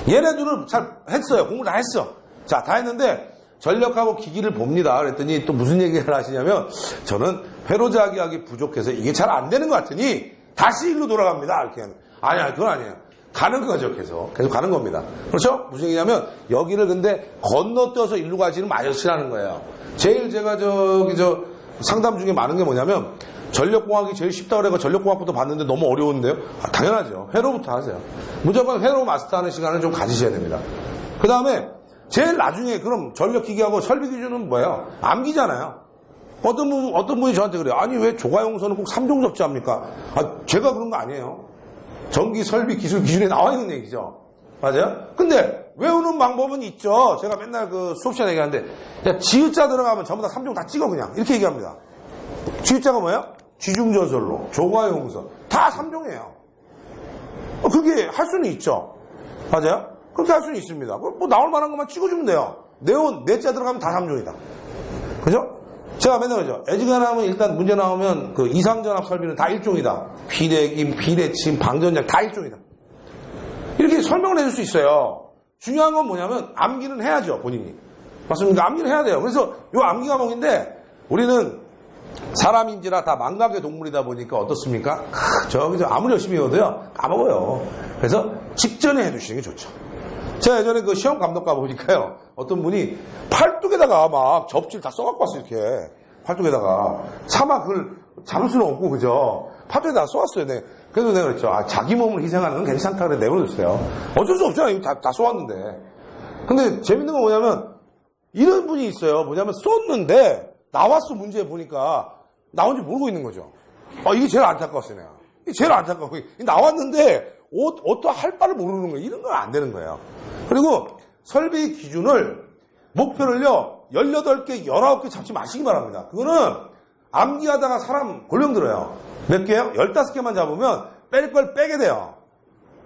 얘네들은 잘 했어요. 공부 다 했어. 자, 다 했는데, 전력하고 기기를 봅니다. 그랬더니 또 무슨 얘기를 하시냐면 저는 회로자기약이 부족해서 이게 잘 안 되는 것 같으니 다시 일로 돌아갑니다. 이렇게 하는. 아니야, 그건 아니에요. 가는 거죠, 계속 가는 겁니다. 그렇죠? 무슨 얘기냐면 여기를 근데 건너뛰어서 일로 가지는 마시라는 거예요. 제일 제가 상담 중에 많은 게 뭐냐면 전력공학이 제일 쉽다 그래서 전력공학부터 봤는데 너무 어려운데요? 당연하죠. 회로부터 하세요. 무조건 회로 마스터하는 시간을 좀 가지셔야 됩니다. 그 다음에 제일 나중에 그럼 전력기기하고 설비기준은 뭐예요? 암기잖아요. 어떤 분이 저한테 그래요. 아니 왜 조가용선은 꼭 3종 접지합니까? 제가 그런 거 아니에요. 전기 설비 기술 기준에 나와 있는 얘기죠. 맞아요? 근데 외우는 방법은 있죠. 제가 맨날 수업 시간에 얘기하는데 야, 지읒자 들어가면 전부 다 3종 다 찍어 그냥 이렇게 얘기합니다. 지읒자가 뭐예요? 지중저설로, 조가용선 다 3종이에요. 그게 할 수는 있죠. 맞아요? 그렇게 할 수는 있습니다. 뭐 나올 만한 것만 찍어주면 돼요. 넷자 들어가면 다 3종이다. 그죠? 제가 맨날 그러죠. 애지간하면 일단 문제 나오면 이상전압 설비는 다 1종이다. 비대임, 비대침, 방전장 다 1종이다. 이렇게 설명을 해줄 수 있어요. 중요한 건 뭐냐면 암기는 해야죠, 본인이. 맞습니까? 암기는 해야 돼요. 그래서 요 암기 과목인데 우리는 사람인지라 다 망각의 동물이다 보니까 어떻습니까? 저기서 아무리 열심히 해도요 까먹어요. 그래서 직전에 해두시는 게 좋죠. 제가 예전에 시험 감독가 보니까요 어떤 분이 팔뚝에다가 막 접지를 다 써갖고 왔어요. 이렇게 팔뚝에다가 차마 그걸 잡을 수는 없고 그죠. 팔뚝에다가 써왔어요. 네. 그래서 내가 그랬죠. 자기 몸을 희생하는 건 괜찮다 그래 내버려뒀어요. 어쩔 수 없잖아요. 다 쏘았는데. 근데 재밌는 건 뭐냐면 이런 분이 있어요. 뭐냐면 쏘는데 나왔어. 문제 보니까 나온지 모르고 있는 거죠. 이게 제일 안타까웠어요. 내가. 이게 제일 안타까워. 나왔는데 할 바를 모르는 거예요. 이런 건 안 되는 거예요. 그리고 설비 기준을 목표를요 18개, 19개 잡지 마시기 바랍니다. 그거는 암기하다가 사람 골병 들어요. 몇 개요? 15개만 잡으면 뺄 걸 빼게 돼요.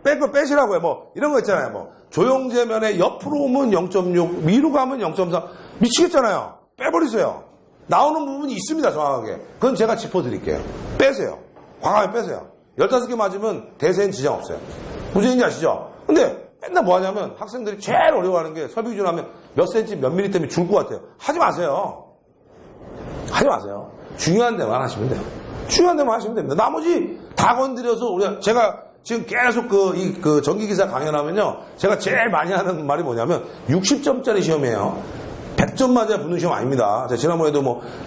뺄 걸 빼시라고요. 뭐 이런 거 있잖아요. 뭐 조형제면에 옆으로 오면 0.6, 위로 가면 0.3 미치겠잖아요. 빼버리세요. 나오는 부분이 있습니다. 정확하게. 그건 제가 짚어드릴게요. 빼세요. 과감히 빼세요. 15개 맞으면 대세엔 지장 없어요. 무슨 얘기인지 아시죠? 근데 맨날 뭐 하냐면 학생들이 제일 어려워하는 게 설비 기준 하면 몇 센치 몇 미리 때문에 죽을 것 같아요. 하지 마세요. 하지 마세요. 중요한 데만 하시면 돼요. 중요한 데만 하시면 됩니다. 나머지 다 건드려서 제가 지금 계속 전기기사 강연하면요. 제가 제일 많이 하는 말이 뭐냐면 60점짜리 시험이에요. 100점 맞아야 붙는 시험 아닙니다. 제가 지난번에도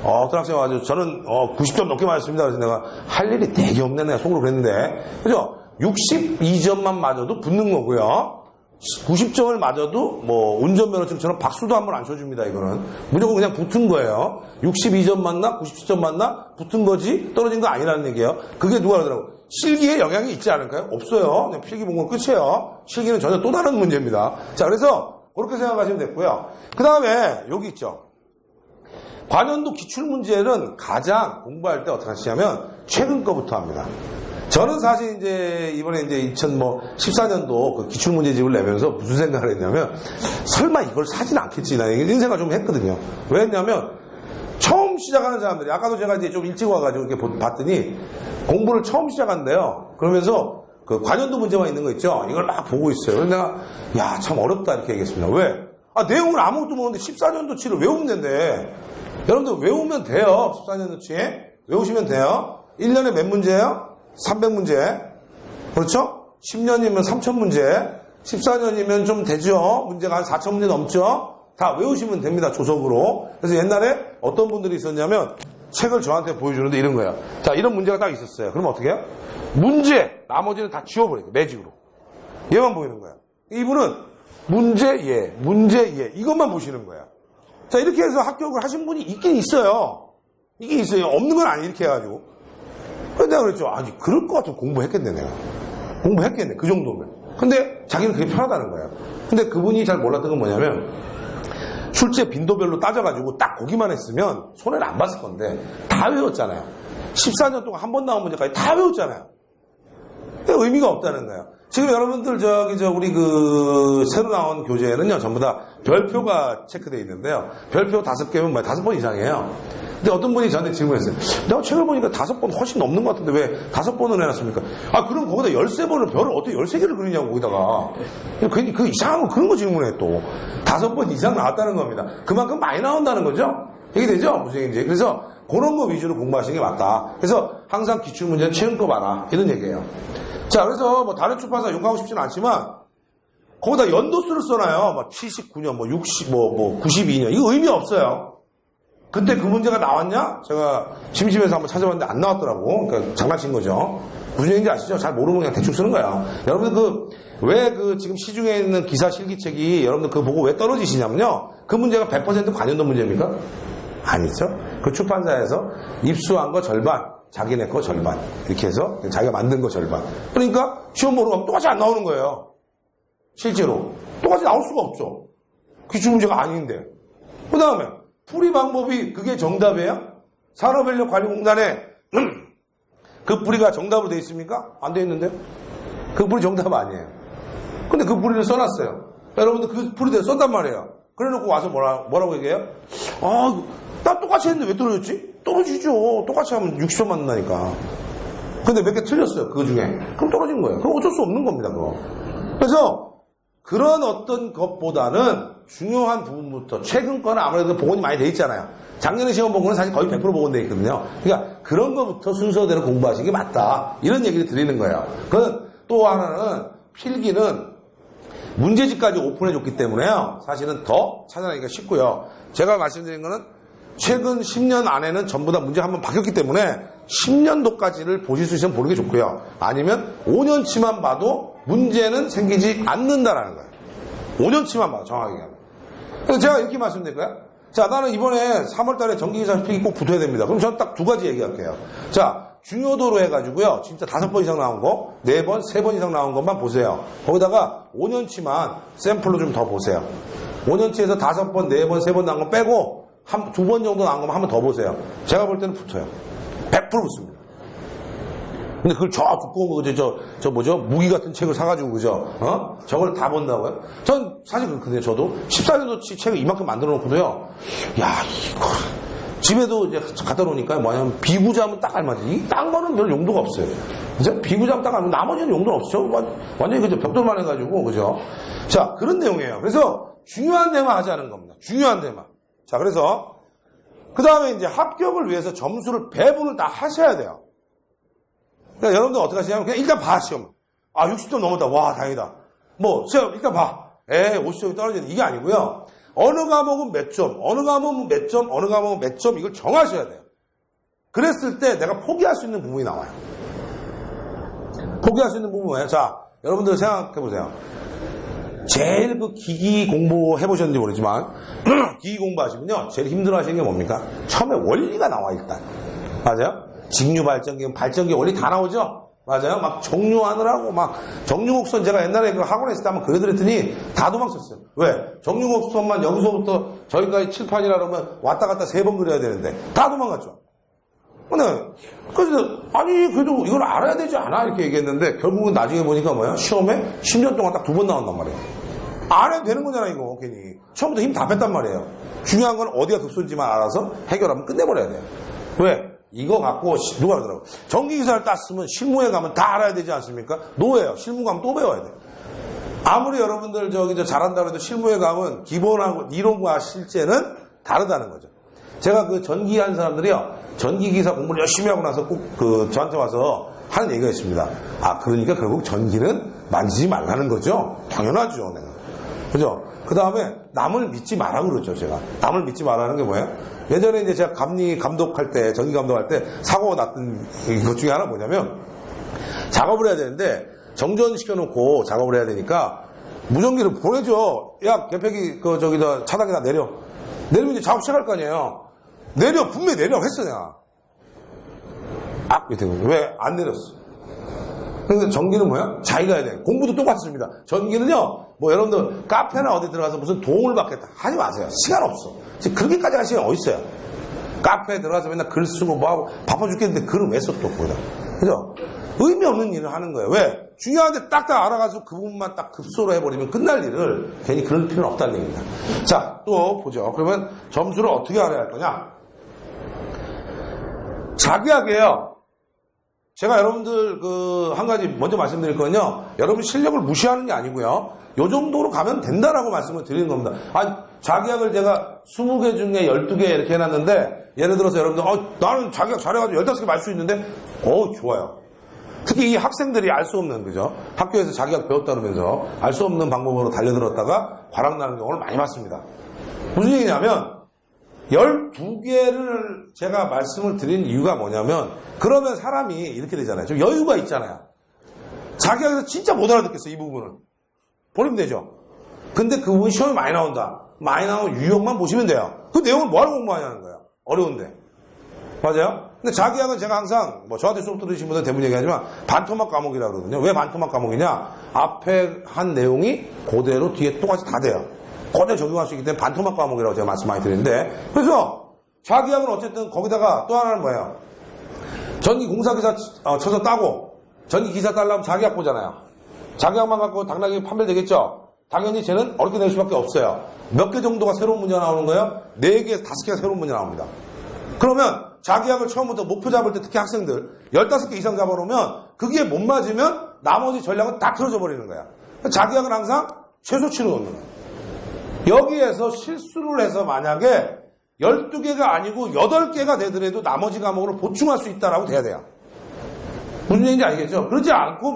어떤 학생이 와가지고 저는 90점 넘게 맞았습니다. 그래서 내가 할 일이 되게 없네. 내가 속으로 그랬는데. 그죠? 62점만 맞아도 붙는 거고요. 90점을 맞아도 뭐 운전면허증처럼 박수도 한 번 안 쳐줍니다. 이거는 무조건 그냥 붙은 거예요. 62점 맞나 97점 맞나 붙은 거지 떨어진 거 아니라는 얘기예요. 그게 누가 그러더라고. 실기에 영향이 있지 않을까요? 없어요. 그냥 필기 본 건 끝이에요. 실기는 전혀 또 다른 문제입니다. 자, 그래서 그렇게 생각하시면 됐고요. 그 다음에 여기 있죠. 관연도 기출문제는 가장 공부할 때 어떻게 하시냐면 최근 거부터 합니다. 저는 사실 이제 이번에 이제 2014년도 그 기출문제집을 내면서 무슨 생각을 했냐면 설마 이걸 사진 않겠지 나 이런 생각을 좀 했거든요. 왜 했냐면 처음 시작하는 사람들이 아까도 제가 이제 좀 일찍 와가지고 이렇게 봤더니 공부를 처음 시작한대요. 그러면서 그 관연도 문제만 있는 거 있죠. 이걸 막 보고 있어요. 그래서 내가 야 참 어렵다 이렇게 얘기했습니다. 왜? 내용을 아무것도 모르는데 14년도치를 외우면 된대. 여러분들 외우면 돼요. 14년도치 외우시면 돼요. 1년에 몇 문제예요? 300문제. 그렇죠? 10년이면 3000문제. 14년이면 좀 되죠. 문제가 한 4000문제 넘죠. 다 외우시면 됩니다. 조석으로. 그래서 옛날에 어떤 분들이 있었냐면 책을 저한테 보여주는데 이런 거예요. 자, 이런 문제가 딱 있었어요. 그럼 어떻게 해요? 문제, 나머지는 다 지워버려요. 매직으로. 얘만 보이는 거예요. 이분은 문제, 예, 문제, 예. 이것만 보시는 거예요. 자, 이렇게 해서 합격을 하신 분이 있긴 있어요. 이게 있어요. 없는 건 아니, 이렇게 해가지고. 근데 내가 그랬죠. 아니, 그럴 것 같으면 공부했겠네, 내가. 공부했겠네, 그 정도면. 근데 자기는 그게 편하다는 거예요. 근데 그분이 잘 몰랐던 건 뭐냐면, 출제 빈도별로 따져가지고 딱 거기만 했으면 손해를 안 봤을 건데, 다 외웠잖아요. 14년 동안 한 번 나온 문제까지 다 외웠잖아요. 의미가 없다는 거예요. 지금 여러분들 우리 새로 나온 교재에는요, 전부 다 별표가 체크되어 있는데요. 별표 5개면 5번 이상이에요. 근데 어떤 분이 저한테 질문했어요. 내가 책을 보니까 5번 훨씬 넘는 것 같은데 왜 5번을 해놨습니까? 그럼 거기다 13번을 별을 어떻게 13개를 그리냐고, 거기다가. 괜히 그 이상한 거 그런 거 질문해 또. 5번 이상 나왔다는 겁니다. 그만큼 많이 나온다는 거죠? 이게 되죠? 무슨 얘기인지. 그래서 그런 거 위주로 공부하시는 게 맞다. 그래서 항상 기출문제는 최근 거 봐라. 이런 얘기예요. 자, 그래서 뭐 다른 출판사 욕하고 싶지는 않지만, 거기다 연도수를 써놔요. 79년, 60, 92년. 이거 의미 없어요. 그때 그 문제가 나왔냐? 제가 심심해서 한번 찾아봤는데 안 나왔더라고. 그러니까 장난친 거죠. 무슨 얘기인지 아시죠? 잘 모르면 그냥 대충 쓰는 거야. 여러분들 왜 지금 시중에 있는 기사 실기책이 여러분들 그거 보고 왜 떨어지시냐면요. 그 문제가 100% 관연도 문제입니까? 아니죠. 그 출판사에서 입수한 거 절반, 자기네 거 절반. 이렇게 해서 자기가 만든 거 절반. 그러니까 시험 보러 가면 똑같이 안 나오는 거예요. 실제로. 똑같이 나올 수가 없죠. 기출문제가 아닌데. 그 다음에 풀이 방법이 그게 정답이에요? 산업인력관리공단에 그 풀이가 정답으로 되어 있습니까? 안 되어 있는데요? 그 풀이 정답 아니에요. 근데 그 풀이를 써놨어요. 여러분들 그 풀이대로 썼단 말이에요. 그래 놓고 와서 뭐라고 얘기해요? 나 똑같이 했는데 왜 떨어졌지? 떨어지죠. 똑같이 하면 60점 맞는다니까. 근데 몇 개 틀렸어요. 그 중에. 그럼 떨어진 거예요. 그럼 어쩔 수 없는 겁니다. 그거. 그래서 그런 어떤 것보다는 중요한 부분부터 최근 거는 아무래도 복원이 많이 돼 있잖아요. 작년에 시험 본 거는 사실 거의 100% 복원돼 있거든요. 그러니까 그런 것부터 순서대로 공부하시는 게 맞다. 이런 얘기를 드리는 거예요. 또 하나는 필기는 문제집까지 오픈해 줬기 때문에요. 사실은 더 찾아내기가 쉽고요. 제가 말씀드린 거는 최근 10년 안에는 전부 다 문제 한번 바뀌었기 때문에 10년도까지를 보실 수 있으면 보는 게 좋고요. 아니면 5년치만 봐도 문제는 생기지 않는다라는 거예요. 5년치만 봐도 정확하게 하면. 그래서 제가 이렇게 말씀드릴까요? 자, 나는 이번에 3월달에 전기기사 필기 꼭 붙어야 됩니다. 그럼 저는 딱 2가지 얘기할게요. 자, 중요도로 해가지고요. 진짜 5번 이상 나온 거, 4번, 3번 이상 나온 것만 보세요. 거기다가 5년치만 샘플로 좀 더 보세요. 5년치에서 5번, 4번, 3번 나온 거 빼고 2번 정도 나온 것만 한 번 더 보세요. 제가 볼 때는 붙어요. 100% 붙습니다. 근데 그걸 두꺼운 거, 무기 같은 책을 사가지고, 그죠? 저걸 다 본다고요? 전 사실 그렇거든요, 저도. 14년도치 책을 이만큼 만들어 놓고도요, 야, 이거. 집에도 이제 갖다 놓으니까 뭐냐면, 비구자면 딱 알맞지. 이 딴 거는 별 용도가 없어요. 그죠? 비구자면 딱 알맞지. 나머지는 용도가 없죠. 완전히 그죠? 벽돌만 해가지고, 그죠? 자, 그런 내용이에요. 그래서 중요한 데만 하자는 겁니다. 중요한 데만. 자, 그래서, 그 다음에 이제 합격을 위해서 점수를 배분을 다 하셔야 돼요. 그러니까 여러분들 어떻게 하시냐면 그냥 일단 봐, 시험. 60점 넘었다. 와, 다행이다. 시험 일단 봐. 50점이 떨어지는 이게 아니고요. 어느 과목은 몇 점, 어느 과목은 몇 점, 어느 과목은 몇 점 이걸 정하셔야 돼요. 그랬을 때 내가 포기할 수 있는 부분이 나와요. 포기할 수 있는 부분은 뭐예요? 자, 여러분들 생각해 보세요. 제일 그 기기 공부 해보셨는지 모르지만, 기기 공부하시면요, 제일 힘들어 하시는 게 뭡니까? 처음에 원리가 나와, 일단. 맞아요? 직류 발전기 원리 다 나오죠? 맞아요? 막 정류하느라고 정류곡선 제가 옛날에 그 학원에 있을 때 한번 그려드렸더니 다 도망쳤어요. 왜? 정류곡선만 여기서부터 저기까지 칠판이라 그러면 왔다 갔다 3번 그려야 되는데 다 도망갔죠. 그래서 그래도 이걸 알아야 되지 않아? 이렇게 얘기했는데 결국은 나중에 보니까 뭐야? 시험에 10년 동안 딱 2번 나온단 말이에요. 안 해도 되는 거잖아, 이거, 괜히. 처음부터 힘 다 뺐단 말이에요. 중요한 건 어디가 급소인지만 알아서 해결하면 끝내버려야 돼요. 왜? 이거 갖고 누가 그러더라고. 전기기사를 땄으면 실무에 가면 다 알아야 되지 않습니까? 노예요. 실무 가면 또 배워야 돼. 아무리 여러분들 잘한다고 해도 실무에 가면 기본하고 이론과 실제는 다르다는 거죠. 제가 그 전기 한 사람들이요, 전기기사 공부를 열심히 하고 나서 꼭 저한테 와서 하는 얘기가 있습니다. 그러니까 결국 전기는 만지지 말라는 거죠. 당연하죠, 내가. 그죠? 그 다음에 남을 믿지 마라 그러죠, 제가. 남을 믿지 마라는 게 뭐예요? 예전에 이제 제가 감독할 때, 전기 감독할 때 사고가 났던 것 중에 하나 뭐냐면, 작업을 해야 되는데, 정전시켜놓고 작업을 해야 되니까, 무전기를 보내줘. 야, 개폐기, 차단기다 내려. 내리면 이제 작업 시작할 거 아니에요. 분명히 내려. 했어, 내가. 왜 안 내렸어? 근데 전기는 뭐야? 자기가 해야 돼. 공부도 똑같습니다. 전기는요, 여러분들 카페나 어디 들어가서 무슨 도움을 받겠다. 하지 마세요. 시간 없어. 지금 그렇게까지 할 시간 어딨어요? 카페에 들어가서 맨날 글 쓰고 뭐하고 바빠 죽겠는데 글을 왜 써 또 거기다. 그죠? 의미 없는 일을 하는 거예요. 왜? 중요한데 딱딱 알아가지고 그 부분만 딱 급소로 해버리면 끝날 일을 괜히 그럴 필요는 없다는 얘기입니다. 자, 또 보죠. 그러면 점수를 어떻게 알아야 할 거냐? 자기하게요. 제가 여러분들 한 가지 먼저 말씀드릴 거는요. 여러분 실력을 무시하는 게 아니고요. 요 정도로 가면 된다라고 말씀을 드리는 겁니다. 자기학을 제가 20개 중에 12개 이렇게 해놨는데 예를 들어서 여러분들 나는 자기학 잘해가지고 15개 말 수 있는데 좋아요. 특히 이 학생들이 알 수 없는, 그죠? 학교에서 자기학 배웠다 그러면서 알 수 없는 방법으로 달려들었다가 과락나는 경우를 많이 봤습니다. 무슨 얘기냐면 12개를 제가 말씀을 드린 이유가 뭐냐면 그러면 사람이 이렇게 되잖아요. 좀 여유가 있잖아요. 자기학에서 진짜 못 알아듣겠어, 이 부분은. 버리면 되죠. 근데 그 부분이 시험에 많이 나온다. 많이 나오면 유형만 보시면 돼요. 그 내용을 뭐하러 공부하냐는 거예요. 어려운데. 맞아요? 근데 자기학은 제가 항상 저한테 수업 들으신 분들은 대부분 얘기하지만 반토막 과목이라고 그러거든요. 왜 반토막 과목이냐? 앞에 한 내용이 그대로 뒤에 똑같이 다 돼요. 그대로 적용할 수 있기 때문에 반토막 과목이라고 제가 말씀 많이 드리는데, 그래서 자기학은 어쨌든 거기다가 또 하나는 뭐예요? 전기 공사기사 쳐서 따고 전기기사 따려면 자기학 보잖아요. 자기학만 갖고 당당히 판별되겠죠? 당연히 쟤는 어렵게 낼 수밖에 없어요. 몇 개 정도가 새로운 문제가 나오는 거예요? 4개, 5개가 새로운 문제 나옵니다. 그러면 자기학을 처음부터 목표 잡을 때 특히 학생들 15개 이상 잡아놓으면 그게 못 맞으면 나머지 전략은 다 틀어져 버리는 거야. 자기학은 항상 최소치로 놓는 거야. 여기에서 실수를 해서 만약에 12개가 아니고 8개가 되더라도 나머지 과목으로 보충할 수 있다라고 돼야 돼요. 무슨 얘기인지 알겠죠? 그러지 않고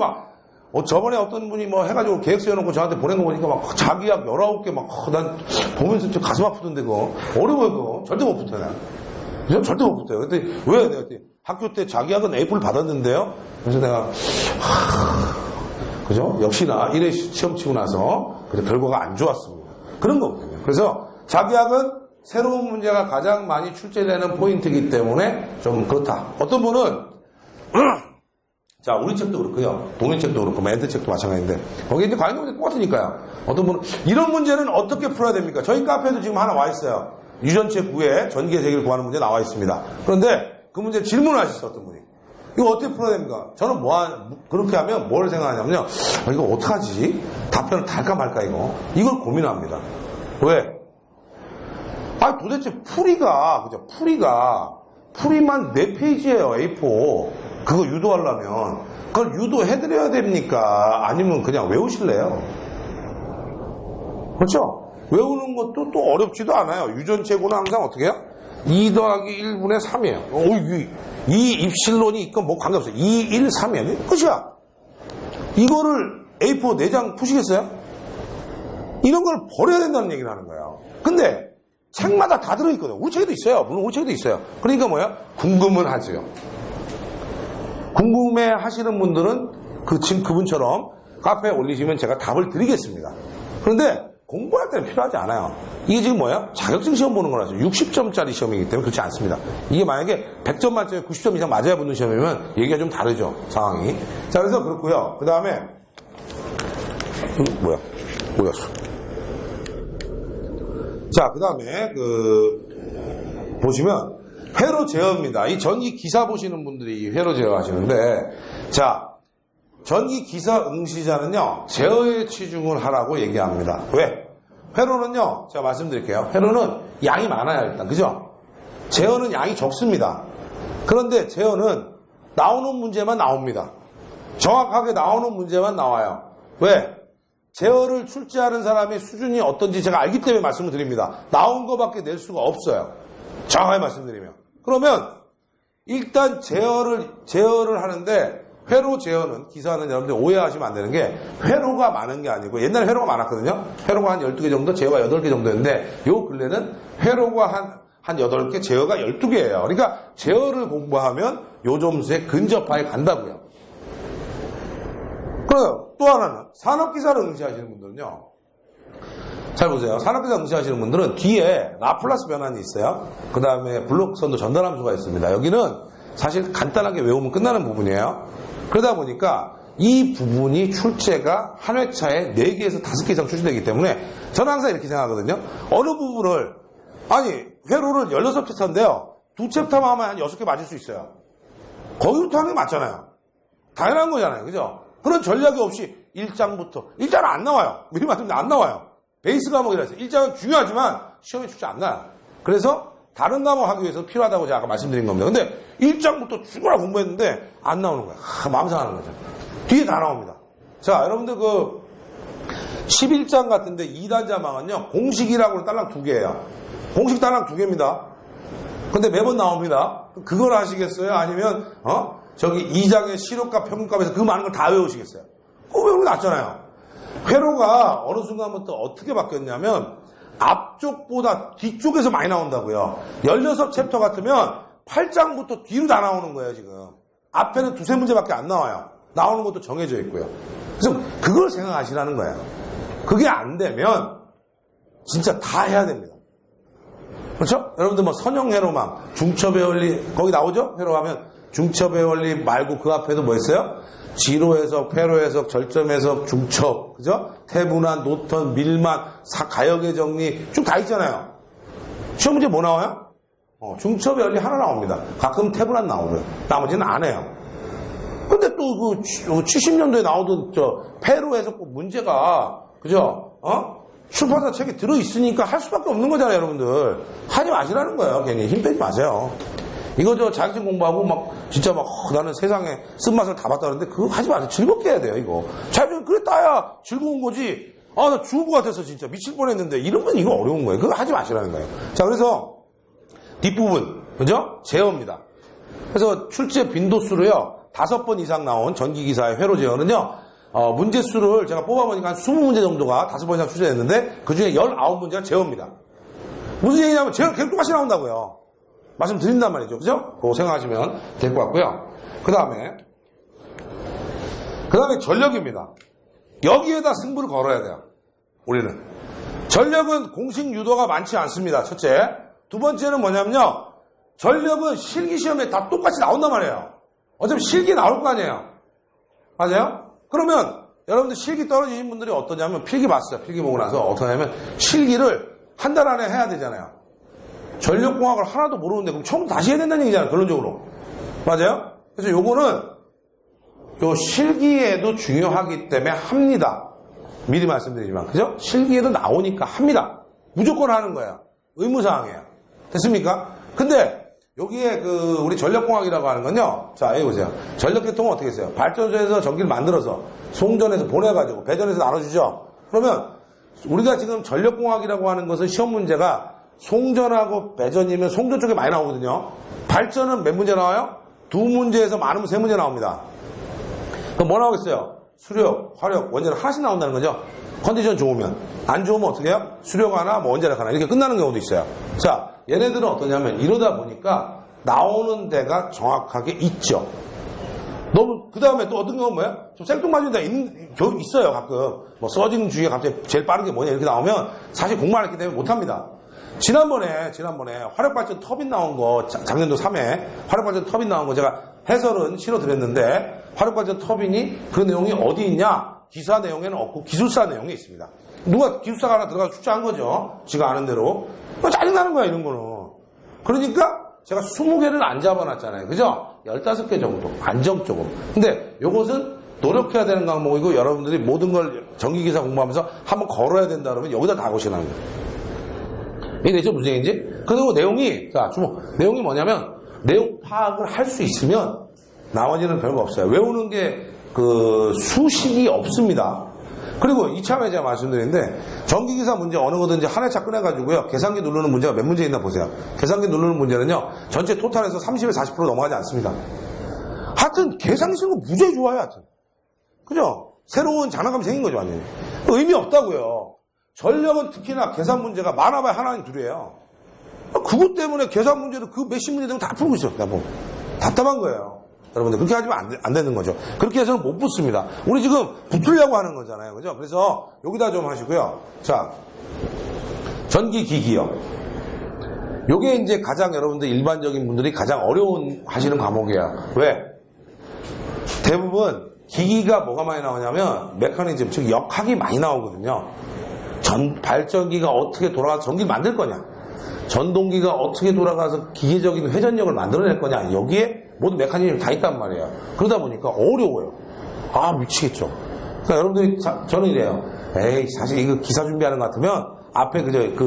저번에 어떤 분이 해가지고 계획서 해놓고 저한테 보낸 거 보니까 자기학 19개 난 보면서 좀 가슴 아프던데 그거. 어려워요 그거. 절대 못 붙어요. 그죠? 절대 못 붙어요. 근데 왜? 내가 학교 때 자기학은 A뿔 받았는데요? 그래서 내가 그죠? 역시나 1회 시험 치고 나서 결과가 안 좋았습니다. 그런 거거든요. 그래서 자기학은 새로운 문제가 가장 많이 출제되는 포인트이기 때문에 좀 그렇다. 어떤 분은 자, 우리 책도 그렇고요. 동일 책도 그렇고 멘트 책도 마찬가지인데 거기 이제 과잉 문제 똑같으니까요. 어떤 분은 이런 문제는 어떻게 풀어야 됩니까? 저희 카페에도 지금 하나 와 있어요. 유전체 9에 전기의 세계를 구하는 문제 나와 있습니다. 그런데 그 문제 질문을 하셨어요. 어떤 분이. 이거 어떻게 풀어야 됩니까? 저는 그렇게 하면 뭘 생각하냐면요. 이거 어떡하지? 답변을 달까 말까 이걸 고민합니다. 왜? 도대체 풀이만 4페이지예요. A4. 그거 유도하려면 그걸 유도해드려야 됩니까? 아니면 그냥 외우실래요? 그렇죠? 외우는 것도 또 어렵지도 않아요. 유전체고는 항상 어떻게 해요? 2 더하기 1분의 3이에요. 이 입실론이 있건 관계없어요. 2, 1, 3이에요. 끝이야. 이거를 A4 4장 푸시겠어요? 이런 걸 버려야 된다는 얘기를 하는 거예요. 근데 책마다 다 들어있거든요. 우리 책에도 있어요. 물론 우리 책에도 있어요. 그러니까 궁금은 하지요. 궁금해 하시는 분들은 지금 그분처럼 카페에 올리시면 제가 답을 드리겠습니다. 그런데 공부할 때는 필요하지 않아요. 이게 지금 뭐예요? 자격증 시험 보는 거라서 60점짜리 시험이기 때문에 그렇지 않습니다. 이게 만약에 100점 만점에 90점 이상 맞아야 붙는 시험이면 얘기가 좀 다르죠, 상황이. 자, 그래서 그렇고요. 그 다음에 뭐였어? 자, 그 다음에 보시면 회로 제어입니다. 이 전기 기사 보시는 분들이 회로 제어 하시는데, 자, 전기 기사 응시자는요, 제어에 치중을 하라고 얘기합니다. 왜? 회로는요, 제가 말씀드릴게요. 회로는 양이 많아요, 일단. 그죠? 제어는 양이 적습니다. 그런데 제어는 나오는 문제만 나옵니다. 정확하게 나오는 문제만 나와요. 왜? 제어를 출제하는 사람의 수준이 어떤지 제가 알기 때문에 말씀을 드립니다. 나온 거밖에 낼 수가 없어요. 정확하게 말씀드리면. 그러면 일단 제어를 하는데 회로 제어는 기사는 여러분들 오해하시면 안 되는 게 회로가 많은 게 아니고 옛날에 회로가 많았거든요. 회로가 한 12개 정도, 제어가 8개 정도였는데 요 근래는 회로가 한 8개, 제어가 12개예요. 그러니까 제어를 공부하면 요 점수에 근접하게 간다고요. 그래요. 또 하나는 산업기사를 응시하시는 분들은요. 잘 보세요. 산업기사 응시하시는 분들은 뒤에 라플라스 변환이 있어요. 그 다음에 블록선도 전달함수가 있습니다. 여기는 사실 간단하게 외우면 끝나는 부분이에요. 그러다 보니까 이 부분이 출제가 한 회차에 4개에서 5개 이상 출제되기 때문에 저는 항상 이렇게 생각하거든요. 어느 부분을 회로를 16챕터인데요. 2챕터만 하면 한 6개 맞을 수 있어요. 거기부터 하는 게 맞잖아요. 당연한 거잖아요. 그죠? 그런 전략이 없이 1장은 안 나와요. 미리 말씀드리면 안 나와요. 베이스 과목이라 해서 1장은 중요하지만 시험에 출제 안 나요. 그래서 다른 과목 하기 위해서 필요하다고 제가 아까 말씀드린 겁니다. 근데 1장부터 죽어라 공부했는데 안 나오는 거야. 마음 상하는 거죠. 뒤에 다 나옵니다. 자, 여러분들 11장 같은데 2단 자막은요. 공식이라고는 딸랑 2개예요. 공식 딸랑 2개입니다. 근데 매번 나옵니다. 그걸 하시겠어요? 아니면 2장의 시력값 평균값에서 그 많은 걸 다 외우시겠어요? 그거 외우는 게 낫잖아요. 회로가 어느 순간부터 어떻게 바뀌었냐면 앞쪽보다 뒤쪽에서 많이 나온다고요. 16챕터 같으면 8장부터 뒤로 다 나오는 거예요, 지금. 앞에는 2-3문제밖에 안 나와요. 나오는 것도 정해져 있고요. 그래서 그걸 생각하시라는 거예요. 그게 안 되면 진짜 다 해야 됩니다. 그렇죠? 여러분들 선형회로망, 중첩의 원리 거기 나오죠? 회로하면 중첩의 원리 말고 그 앞에도 뭐 있어요? 지로해석, 회로해석, 절점해석, 중첩, 그죠? 태분한, 노턴, 밀만, 가역의 정리 쭉 다 있잖아요. 시험 문제 뭐 나와요? 중첩의 원리 하나 나옵니다. 가끔 태분한 나오고요. 나머지는 안 해요. 근데 또 70년도에 나오던 회로해석 문제가 그죠? 출판사 책에 들어있으니까 할 수밖에 없는 거잖아요, 여러분들. 하지 마시라는 거예요. 괜히 힘 빼지 마세요. 이거 자격증 공부하고 진짜 나는 세상에 쓴맛을 다 봤다는데 그거 하지 마세요. 즐겁게 해야 돼요, 이거. 자격증 그래 따야 즐거운 거지. 나 죽을 것 같아서 진짜 미칠 뻔했는데 이러면 이거 어려운 거예요. 그거 하지 마시라는 거예요. 자, 그래서 뒷부분, 그죠? 제어입니다. 그래서 출제 빈도수로요, 5번 이상 나온 전기기사의 회로 제어는요, 문제수를 제가 뽑아보니까 한 20문제 정도가 5번 이상 출제됐는데 그 중에 19문제가 제어입니다. 무슨 얘기냐면 제어 계속 똑같이 나온다고요. 말씀드린단 말이죠. 그죠? 그거 생각하시면 될 것 같고요. 그 다음에 전력입니다. 여기에다 승부를 걸어야 돼요. 우리는. 전력은 공식 유도가 많지 않습니다. 첫째. 두 번째는 뭐냐면요. 전력은 실기시험에 다 똑같이 나온단 말이에요. 어차피 실기 나올 거 아니에요. 맞아요? 그러면 여러분들 실기 떨어지신 분들이 어떠냐면 필기 봤어요. 필기 보고 나서 어떻게 하냐면 실기를 한 달 안에 해야 되잖아요. 전력공학을 하나도 모르는데 그럼 처음부터 다시 해야 된다는 얘기잖아요. 결론적으로. 맞아요? 그래서 요거는 실기에도 중요하기 때문에 합니다. 미리 말씀드리지만. 그죠? 실기에도 나오니까 합니다. 무조건 하는 거예요. 의무사항이에요. 됐습니까? 근데 여기에 우리 전력공학이라고 하는 건요. 자, 여기 보세요. 전력계통은 어떻게 했어요? 발전소에서 전기를 만들어서 송전해서 보내가지고 배전해서 나눠주죠. 그러면 우리가 지금 전력공학이라고 하는 것은 시험 문제가 송전하고 배전이면 송전 쪽에 많이 나오거든요. 발전은 몇 문제 나와요? 2문제에서 많으면 3문제 나옵니다. 그럼 뭐 나오겠어요? 수력, 화력, 원자력 하나씩 나온다는 거죠. 컨디션 좋으면. 안 좋으면 어떻게 해요? 수력 하나, 원자력 하나 이렇게 끝나는 경우도 있어요. 자, 얘네들은 어떠냐면 이러다 보니까 나오는 데가 정확하게 있죠. 너무, 그 다음에 또 어떤 경우는 뭐야? 좀 생뚱맞은 데가 있어요, 가끔. 뭐, 써지는 주기가 갑자기 제일 빠른 게 뭐냐, 이렇게 나오면 사실 공부만 했기 때문에 못합니다. 지난번에 화력발전 터빈 나온 거, 작년도 3회 화력발전 터빈 나온 거 제가 해설은 실어드렸는데, 화력발전 터빈이 그 내용이 어디 있냐? 기사 내용에는 없고 기술사 내용에 있습니다. 누가 기술사가 하나 들어가서 출제한 거죠. 지가 아는 대로. 짜증나는 거야, 이런 거는. 그러니까 제가 20개를 안 잡아놨잖아요. 그죠? 15개 정도. 안정적으로. 근데 요것은 노력해야 되는 과목이고 여러분들이 모든 걸 전기기사 공부하면서 한번 걸어야 된다 그러면 여기다 다 거시라는 거예요. 이해되죠? 무슨 얘기인지? 그리고 내용이, 자, 내용이 뭐냐면 내용 파악을 할 수 있으면 나머지는 별거 없어요. 외우는 게 수식이 없습니다. 그리고 이참에 제가 말씀드리는데 전기기사 문제 어느 거든지 한 회차 꺼내가지고요. 계산기 누르는 문제가 몇 문제 있나 보세요. 계산기 누르는 문제는요. 전체 토탈에서 30에서 40% 넘어가지 않습니다. 하여튼 계산기 쓰는 거 무지하게 좋아요. 하여튼. 그죠? 새로운 장난감이 생긴 거죠. 완전히. 의미 없다고요. 전력은 특히나 계산 문제가 많아봐야 하나님 둘이에요. 그것 때문에 계산 문제를 그 몇십 문제 되면 다 풀고 있어요. 뭐 답답한 거예요. 여러분들 그렇게 하지면 안 되는 거죠. 그렇게 해서는 못 붙습니다. 우리 지금 붙으려고 하는 거잖아요. 그죠? 그래서 여기다 좀 하시고요. 자, 전기기기요. 요게 이제 가장 여러분들 일반적인 분들이 가장 어려운 하시는 과목이에요. 왜? 대부분 기기가 뭐가 많이 나오냐면 메커니즘, 즉 역학이 많이 나오거든요. 발전기가 어떻게 돌아가서 전기를 만들 거냐, 전동기가 어떻게 돌아가서 기계적인 회전력을 만들어낼 거냐, 여기에 모든 메커니즘이 다 있단 말이에요. 그러다 보니까 어려워요. 아, 미치겠죠. 그러니까 여러분들이, 저는 이래요. 에이, 사실 이거 기사 준비하는 것 같으면 앞에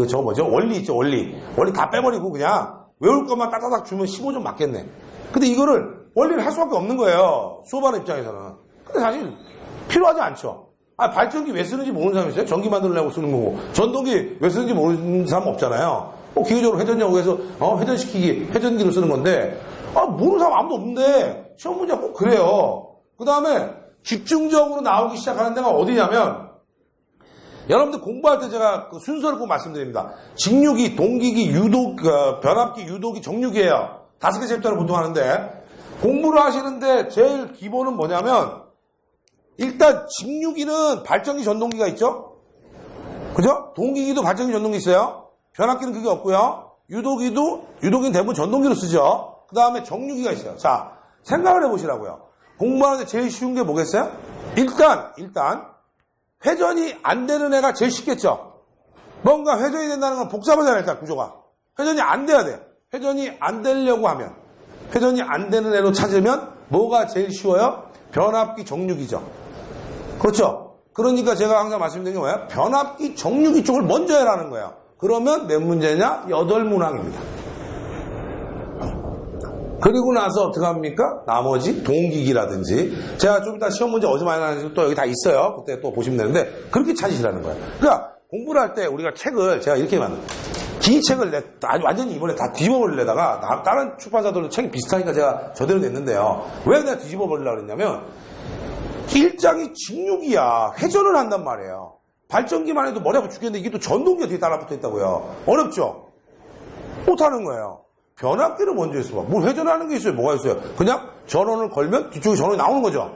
저거 뭐죠? 원리 있죠, 원리 다 빼버리고 그냥 외울 것만 따다닥 주면 15점 맞겠네. 근데 이거를 원리를 할 수밖에 없는 거예요. 수업하는 입장에서는. 근데 사실 필요하지 않죠. 아, 발전기 왜 쓰는지 모르는 사람 있어요? 전기 만들려고 쓰는 거고. 전동기 왜 쓰는지 모르는 사람 없잖아요. 기계적으로 회전력을 해서, 회전시키기, 회전기로 쓰는 건데, 모르는 사람 아무도 없는데, 시험 문제가 꼭 그래요. 그 다음에, 집중적으로 나오기 시작하는 데가 어디냐면, 여러분들 공부할 때 제가 그 순서를 꼭 말씀드립니다. 직류기, 동기기, 변압기, 유도기, 정류기예요. 5개 챕터를 보통 하는데, 공부를 하시는데 제일 기본은 뭐냐면, 일단 직류기는 발전기, 전동기가 있죠? 그죠? 동기기도 발전기, 전동기 있어요. 변압기는 그게 없고요. 유도기는 대부분 전동기로 쓰죠. 그 다음에 정류기가 있어요. 자, 생각을 해보시라고요. 공부하는데 제일 쉬운 게 뭐겠어요? 일단 회전이 안 되는 애가 제일 쉽겠죠. 뭔가 회전이 된다는 건 복잡하잖아요. 일단 구조가 회전이 안 돼야 돼. 회전이 안 되려고 하면, 회전이 안 되는 애로 찾으면 뭐가 제일 쉬워요? 변압기, 정류기죠. 그렇죠? 그러니까 제가 항상 말씀드리는 게 뭐예요? 변압기, 정류기 쪽을 먼저 해라는 거예요. 그러면 몇 문제냐? 8문항입니다. 그리고 나서 어떻게 합니까? 나머지 동기기라든지, 제가 좀 이따 시험 문제 어디서 많이 나는지 또 여기 다 있어요. 그때 또 보시면 되는데, 그렇게 찾으시라는 거예요. 그러니까 공부를 할 때 우리가 책을 제가 이렇게 만들어요. 기책을 완전히 이번에 다 뒤집어버리려다가, 다른 출판사들도 책이 비슷하니까 제가 저대로 냈는데요. 왜 내가 뒤집어버리려고 그랬냐면, 1장이 직류기야. 회전을 한단 말이에요. 발전기만 해도 머리 아파 죽겠는데 이게 또 전동기가 뒤에 따라붙어 있다고요. 어렵죠? 못하는 거예요. 변압기를 먼저 했어. 뭘 회전하는 게 있어요? 뭐가 있어요? 그냥 전원을 걸면 뒤쪽에 전원이 나오는 거죠.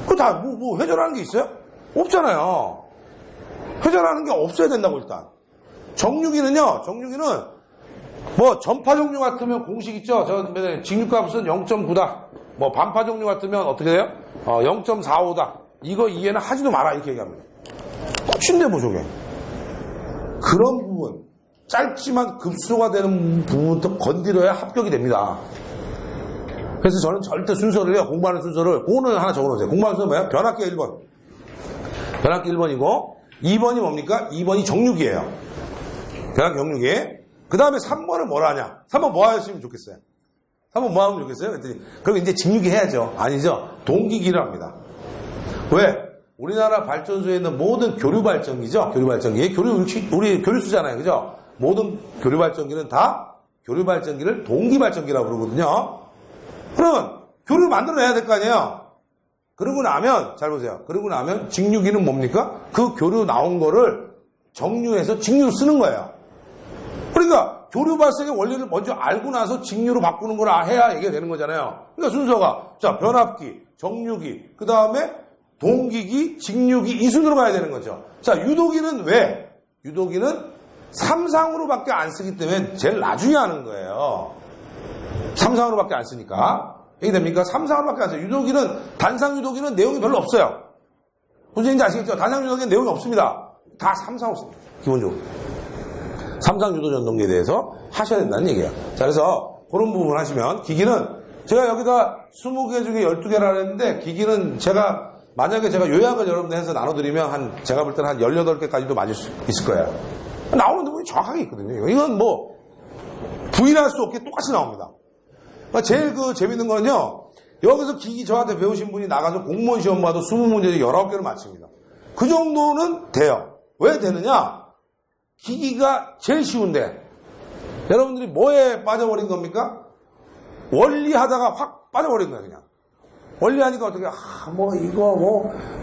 그거 다 회전하는 게 있어요? 없잖아요. 회전하는 게 없어야 된다고. 일단 정류기는요, 뭐 전파 종류 같으면 공식 있죠. 직류값은 0.9다. 뭐 반파 종류 같으면 어떻게 돼요? 0.45다. 이거 이해는 하지도 마라, 이렇게 얘기합니다. 끝인데 뭐 저게. 그런 부분, 짧지만 급수가 되는 부분부터 건드려야 합격이 됩니다. 그래서 저는 절대 순서를요, 공부하는 순서를, 그거는 하나 적어놓으세요. 공부하는 순서 뭐예요? 변압기가 1번. 변압기 1번이고, 2번이 뭡니까? 2번이 정류기예요. 변압기 정류기. 그 다음에 3번은 뭐라 하냐? 3번 뭐 하셨으면 좋겠어요? 3번 뭐 하면 좋겠어요? 그랬더니, 그럼 이제 직류기 해야죠. 아니죠. 동기기를 합니다. 왜? 우리나라 발전소에 있는 모든 교류 발전기죠. 교류 발전기. 우리 교류 쓰잖아요. 그죠? 모든 교류 발전기는 다 교류 발전기를 동기 발전기라고 그러거든요. 그러면 교류 만들어내야 될 거 아니에요? 그러고 나면, 잘 보세요. 그러고 나면 직류기는 뭡니까? 그 교류 나온 거를 정류해서 직류로 쓰는 거예요. 그러니까 교류 발생의 원리를 먼저 알고 나서 직류로 바꾸는 걸 해야 얘기가 되는 거잖아요. 그러니까 순서가 자 변압기, 정류기, 그 다음에 동기기, 직류기 이 순으로 가야 되는 거죠. 자 유도기는 왜? 유도기는 3상으로밖에 안 쓰기 때문에 제일 나중에 하는 거예요. 3상으로밖에 안 쓰니까. 이해됩니까? 3상으로밖에 안 써요. 유도기는 단상 유도기는 내용이 별로 없어요. 무슨 얘기인지 아시겠죠? 단상 유도기는 내용이 없습니다. 다 3상으로 씁니다. 기본적으로. 3상 유도 전동기에 대해서 하셔야 된다는 얘기예요. 자, 그래서 그런 부분 하시면 기기는 제가 여기다 20개 중에 12개라 했는데 기기는 제가 만약에 제가 요약을 여러분들 해서 나눠드리면 제가 볼 때는 한 18개까지도 맞을 수 있을 거예요. 나오는 부분이 정확하게 있거든요. 이건 뭐 부인할 수 없게 똑같이 나옵니다. 그러니까 제일 재밌는 거는요. 여기서 기기 저한테 배우신 분이 나가서 공무원 시험 봐도 20문제 19개를 맞춥니다. 그 정도는 돼요. 왜 되느냐? 기기가 제일 쉬운데 여러분들이 뭐에 빠져버린 겁니까? 원리 하다가 확 빠져버린 거예요. 그냥 원리 하니까 어떻게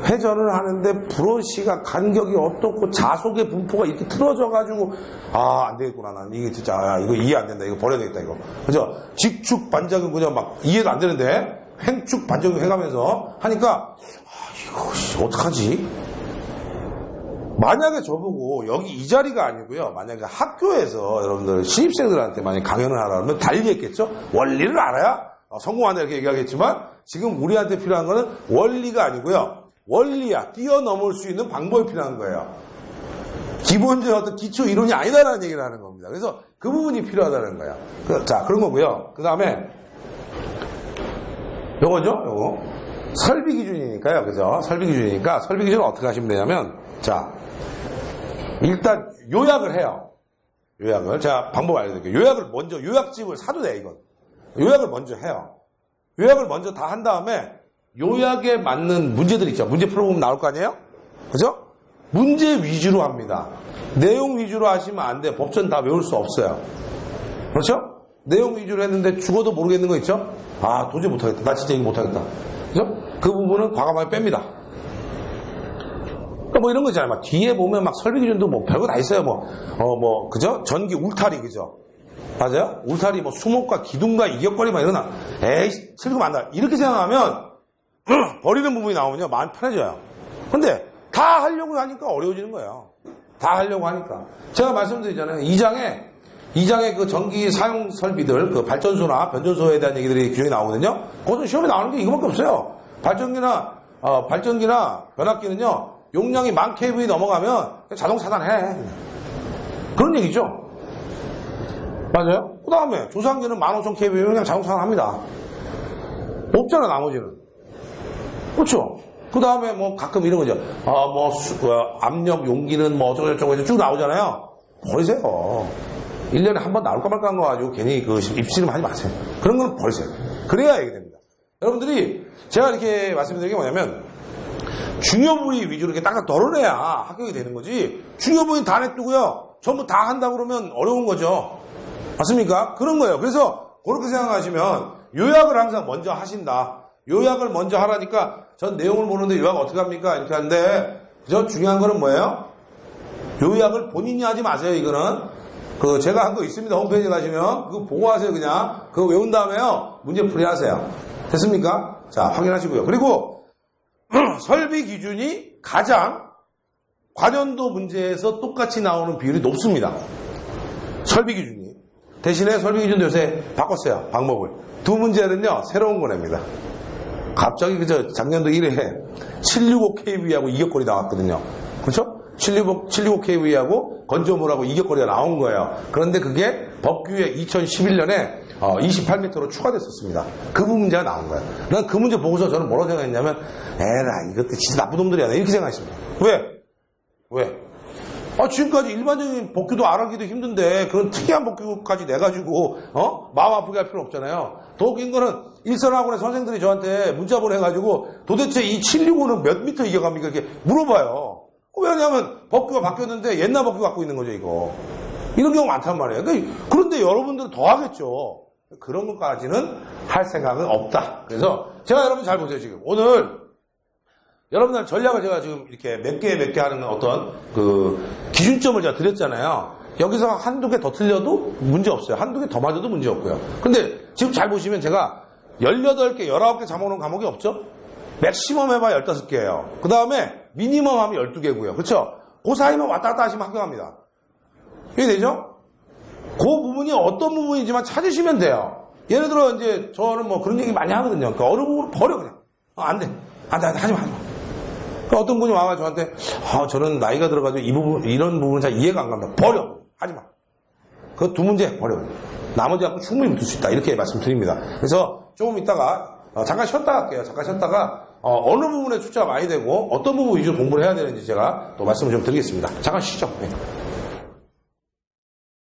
회전을 하는데 브러쉬가 간격이 어떻고 자속의 분포가 이렇게 틀어져가지고 안 되겠구나. 난 이게 진짜 이거 이해 안 된다. 이거 버려야 되겠다. 이거 그죠? 직축 반작용 그냥 막 이해도 안 되는데 횡축 반작용 해가면서 하니까 이거 어떡하지? 만약에 저보고 여기 이 자리가 아니고요. 만약에 학교에서 여러분들 신입생들한테 만약에 강연을 하라 그러면 달리 했겠죠? 원리를 알아야 성공한다 이렇게 얘기하겠지만 지금 우리한테 필요한 거는 원리가 아니고요. 원리야. 뛰어넘을 수 있는 방법이 필요한 거예요. 기본적인 어떤 기초 이론이 아니다라는 얘기를 하는 겁니다. 그래서 그 부분이 필요하다는 거예요. 자, 그런 거고요. 그 다음에 요거죠? 요거. 설비 기준이니까요. 그죠? 설비 기준이니까 설비 기준은 어떻게 하시면 되냐면 자, 일단 요약을 해요. 요약을. 제가 방법 알려드릴게요. 요약을 먼저, 요약집을 사도 돼, 이건. 요약을 먼저 해요. 요약을 먼저 다 한 다음에 요약에 맞는 문제들 있죠. 문제 풀어보면 나올 거 아니에요? 그죠? 문제 위주로 합니다. 내용 위주로 하시면 안 돼. 법전 다 외울 수 없어요. 그렇죠? 내용 위주로 했는데 죽어도 모르겠는 거 있죠? 도저히 못하겠다. 나 진짜 이거 못하겠다. 그죠? 그 부분은 과감하게 뺍니다. 뭐 이런 거 있잖아요. 막 뒤에 보면 막 설비 기준도 뭐 별거 다 있어요. 그죠? 전기 울타리, 그죠? 맞아요? 울타리 뭐 수목과 기둥과 이격거리 막 이러나. 에이, 슬금 안다. 이렇게 생각하면 버리는 부분이 나오면요. 마음이 편해져요. 근데 다 하려고 하니까 어려워지는 거예요. 다 하려고 하니까. 제가 말씀드리잖아요. 2장에 그 전기 사용 설비들, 그 발전소나 변전소에 대한 얘기들이 규정이 나오거든요. 그것은 시험에 나오는 게 이거밖에 없어요. 발전기나 변압기는요. 용량이 10,000kV 넘어가면 자동 차단해. 그런 얘기죠. 맞아요? 그 다음에 조상기는 15,000kV면 그냥 자동 차단합니다. 없잖아, 나머지는. 그렇죠? 그 다음에 뭐 가끔 이런 거죠. 압력 용기는 뭐 어쩌고저쩌고 해서 쭉 나오잖아요. 버리세요. 1년에 한 번 나올까 말까 한 거 가지고 괜히 그 입씨름 하지 마세요. 그런 건 버리세요. 그래야 얘기됩니다. 여러분들이 제가 이렇게 말씀드리는 게 뭐냐면 중요 부위 위주로 이렇게 딱딱 덜어내야 합격이 되는 거지. 중요 부위는 다 냅두고요. 전부 다 한다고 그러면 어려운 거죠. 맞습니까? 그런 거예요. 그래서 그렇게 생각하시면 요약을 항상 먼저 하신다. 요약을 먼저 하라니까 전 내용을 모르는데 요약 어떻게 합니까? 이렇게 하는데 저 중요한 거는 뭐예요? 요약을 본인이 하지 마세요. 이거는 제가 한 거 있습니다. 홈페이지에 가시면 그거 보고 하세요. 그냥 그거 외운 다음에요. 문제풀이 하세요. 됐습니까? 자, 확인하시고요. 그리고 설비 기준이 가장 관연도 문제에서 똑같이 나오는 비율이 높습니다. 설비 기준이. 대신에 설비 기준도 요새 바꿨어요. 방법을. 두 문제는요. 새로운 거 냅니다. 갑자기 작년도 1회에 765kV하고 이격거리 나왔거든요. 그렇죠? 765kV하고 건조물하고 이격거리가 나온 거예요. 그런데 그게 법규에 2011년에 28m로 추가됐었습니다. 그 문제가 나온 거예요. 난 그 문제 보고서 저는 뭐라고 생각했냐면 에라 이것도 진짜 나쁜 놈들이야 이렇게 생각했습니다. 왜? 지금까지 일반적인 법규도 알아기도 힘든데 그런 특이한 법규까지 내가지고 마음 아프게 할 필요는 없잖아요. 더 웃긴 거는 일선학원의 선생들이 저한테 문자 보내가지고 도대체 이 765는 몇 미터 이겨갑니까 이렇게 물어봐요. 왜냐하면 법규가 바뀌었는데 옛날 법규 갖고 있는 거죠 이거. 이런 경우 많단 말이에요. 그런데 여러분들은 더 하겠죠. 그런 것까지는 할 생각은 없다. 그래서 제가 여러분 잘 보세요 지금. 오늘 여러분들 전략을 제가 지금 이렇게 몇 개 하는 어떤 그 기준점을 제가 드렸잖아요. 여기서 한두 개 더 틀려도 문제 없어요. 한두 개 더 맞아도 문제 없고요. 근데 지금 잘 보시면 제가 18개, 19개 잡아놓은 과목이 없죠? 맥시멈 해봐야 15개예요. 그 다음에 미니멈 하면 12개고요. 그렇죠? 그 사이만 왔다 갔다 하시면 합격합니다. 이해되죠? 그 부분이 어떤 부분이지만 찾으시면 돼요. 예를 들어 이제 저는 뭐 그런 얘기 많이 하거든요. 그러니까 어려운 부분 버려 그냥. 안 돼. 하지마. 그러니까 어떤 분이 와가지고 저한테 저는 나이가 들어가지고 이 부분 이런 부분은 잘 이해가 안 간다. 버려. 하지마. 그 두 문제 버려. 나머지 갖고 충분히 붙을 수 있다. 이렇게 말씀드립니다. 그래서 조금 있다가 잠깐 쉬었다 갈게요. 잠깐 쉬었다가 어느 부분에 출제가 많이 되고 어떤 부분 위주로 공부를 해야 되는지 제가 또 말씀을 좀 드리겠습니다. 잠깐 쉬죠. 네.